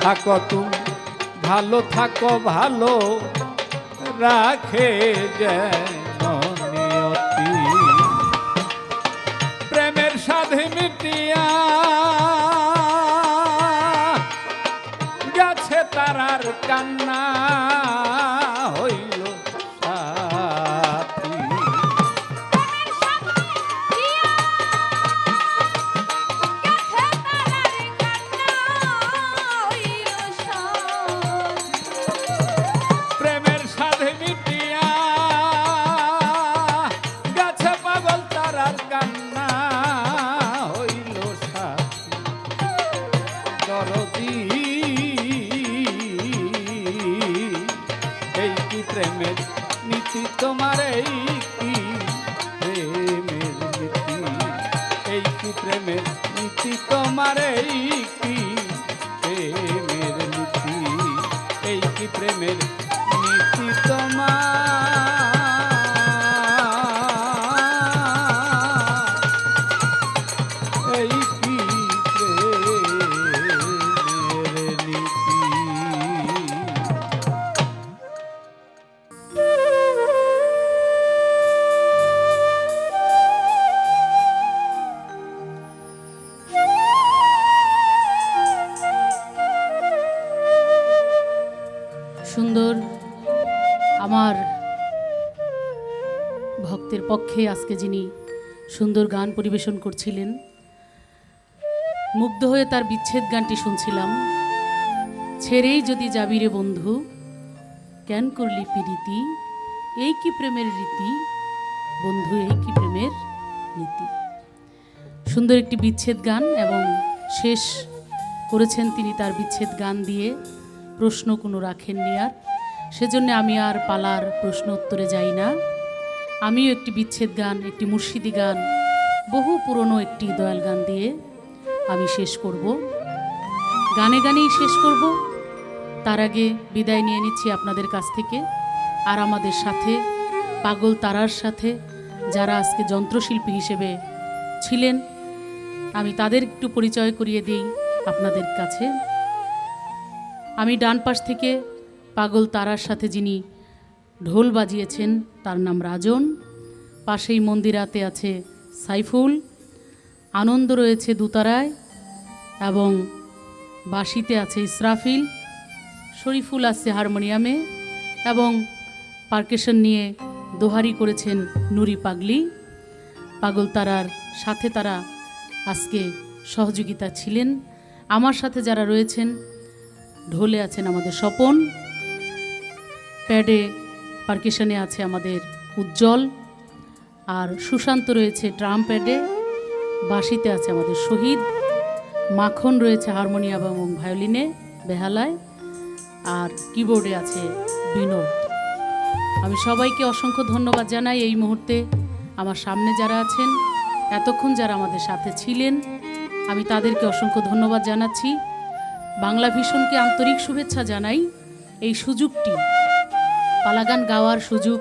থাকো তুমি ভালো, থাকো ভালো রাখে যেন নিয়তি। প্রেমের সাধে মিটিয়া গেছে তারার কান্না হইল সাথী। প্রেমের সাধে মিটিয়া গেছে পাগল তারার কান্না হইল সাথী। দরদি এই কি প্রেমের নীতি তোমার, এই কি প্রেমের নীতি, এই কি প্রেমের নীতি তোমার, এই কি প্রেমের নীতি, এই কি প্রেমের নীতি তোমার, এই কি প্রেমের নীতি। সুন্দর আমার ভক্তের পক্ষে আজকে যিনি সুন্দর গান পরিবেশন করছিলেন, মুগ্ধ হয়ে তার বিচ্ছেদ গানটি শুনছিলাম। ছেড়েই যদি যাবি রে বন্ধু, কেন করলি প্রীতি, এই কি প্রেমের রীতি, বন্ধু এই কি প্রেমের নীতি। সুন্দর একটি বিচ্ছেদ গান, এবং শেষ করেছেন তিনি তার বিচ্ছেদ গান দিয়ে। প্রশ্ন কোনো রাখেননি আর, সেজন্য আমি আর পালার প্রশ্ন উত্তরে যাই না। আমিও একটি বিচ্ছেদ গান, একটি মুর্শিদি গান, বহু পুরনো একটি দয়াল গান দিয়ে আমি শেষ করব। গানে গানেই শেষ করব। তার আগে বিদায় নিয়ে নিচ্ছি আপনাদের কাছ থেকে। আর আমাদের সাথে পাগল তারার সাথে যারা আজকে যন্ত্রশিল্পী হিসেবে ছিলেন, আমি তাদের একটু পরিচয় করিয়ে দিই আপনাদের কাছে। আমি ডান পাশ থেকে পাগল তারার সাথে যিনি ঢোল বাজিয়েছেন তার নাম রাজন, পাশেই মন্দিরাতে আছে সাইফুল, আনন্দ রয়েছে দুতারায়, এবং বাঁশিতে আছে ইসরাফিল, শরীফুল আছে হারমোনিয়ামে, এবং পারকেশন নিয়ে দোহারি করেছেন নুরি পাগলি। পাগল তারার সাথে তারা আজকে সহযোগিতা ছিলেন। আমার সাথে যারা রয়েছেন, ঢোলে আছেন আমাদের স্বপন, প্যাডে পারকেশনে আছে আমাদের উজ্জ্বল, আর সুশান্ত রয়েছে ড্রাম প্যাডে, বাঁশিতে আছে আমাদের শহীদ, মাখন রয়েছে হারমোনিয়াম এবং ভায়োলিনে বেহালায়, আর কিবোর্ডে আছে বিনোদ। আমি সবাইকে অসংখ্য ধন্যবাদ জানাই। এই মুহূর্তে আমার সামনে যারা আছেন, এতক্ষণ যারা আমাদের সাথে ছিলেন, আমি তাদেরকে অসংখ্য ধন্যবাদ জানাচ্ছি। বাংলা ভিশনকে আন্তরিক শুভেচ্ছা জানাই। এই সুযোগটি, পালাগান গাওয়ার সুযোগ,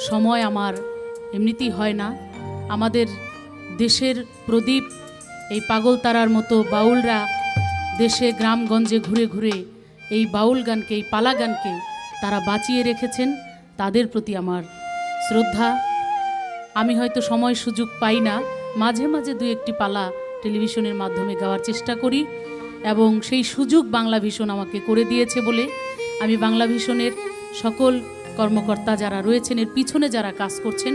সময় আমার এমনিতেই হয় না। আমাদের দেশের প্রদীপ এই পাগল তারার মতো বাউলরা দেশে গ্রামগঞ্জে ঘুরে ঘুরে এই বাউল গানকে, এই পালা গানকে তারা বাঁচিয়ে রেখেছেন, তাদের প্রতি আমার শ্রদ্ধা। আমি হয়তো সময় সুযোগ পাই না, মাঝে মাঝে দু একটি পালা টেলিভিশনের মাধ্যমে গাওয়ার চেষ্টা করি, এবং সেই সুযোগ বাংলা ভিশন আমাকে করে দিয়েছে বলে আমি বাংলা ভিশনের সকল কর্মকর্তা যারা রয়েছেন, এর পিছনে যারা কাজ করছেন,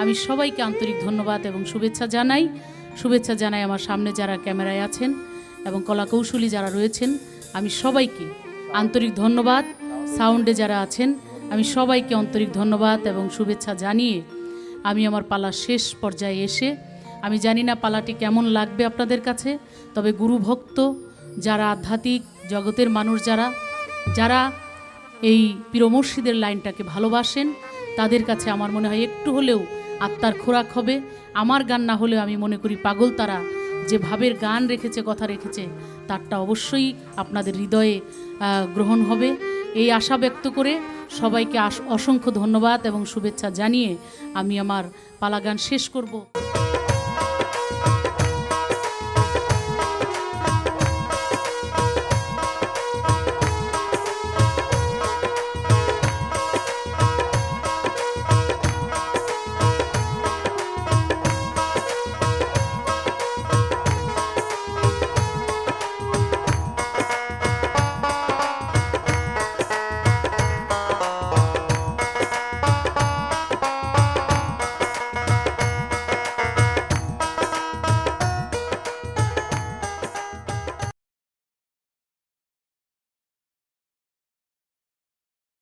আমি সবাইকে আন্তরিক ধন্যবাদ এবং শুভেচ্ছা জানাই। শুভেচ্ছা জানাই আমার সামনে যারা ক্যামেরায় আছেন এবং কলাকৌশলী যারা রয়েছেন, আমি সবাইকে আন্তরিক ধন্যবাদ। সাউন্ডে যারা আছেন, আমি সবাইকে আন্তরিক ধন্যবাদ এবং শুভেচ্ছা জানিয়ে আমি আমার পালা শেষ পর্যায়ে এসে, আমি জানি না পালাটি কেমন লাগবে আপনাদের কাছে, তবে গুরুভক্ত যারা, আধ্যাত্মিক জগতের মানুষ যারা যারা এই পীর মুর্শিদের লাইনটাকে ভালোবাসেন, তাদের কাছে আমার মনে হয় একটু হলেও আত্মার খোরাক হবে। আমার গান না হলেও আমি মনে করি পাগল তারা যে ভাবের গান রেখেছে, কথা রেখেছে, তারটা অবশ্যই আপনাদের হৃদয়ে গ্রহণ হবে, এই আশা ব্যক্ত করে সবাইকে অসংখ্য ধন্যবাদ এবং শুভেচ্ছা জানিয়ে আমি আমার পালা গান শেষ করব।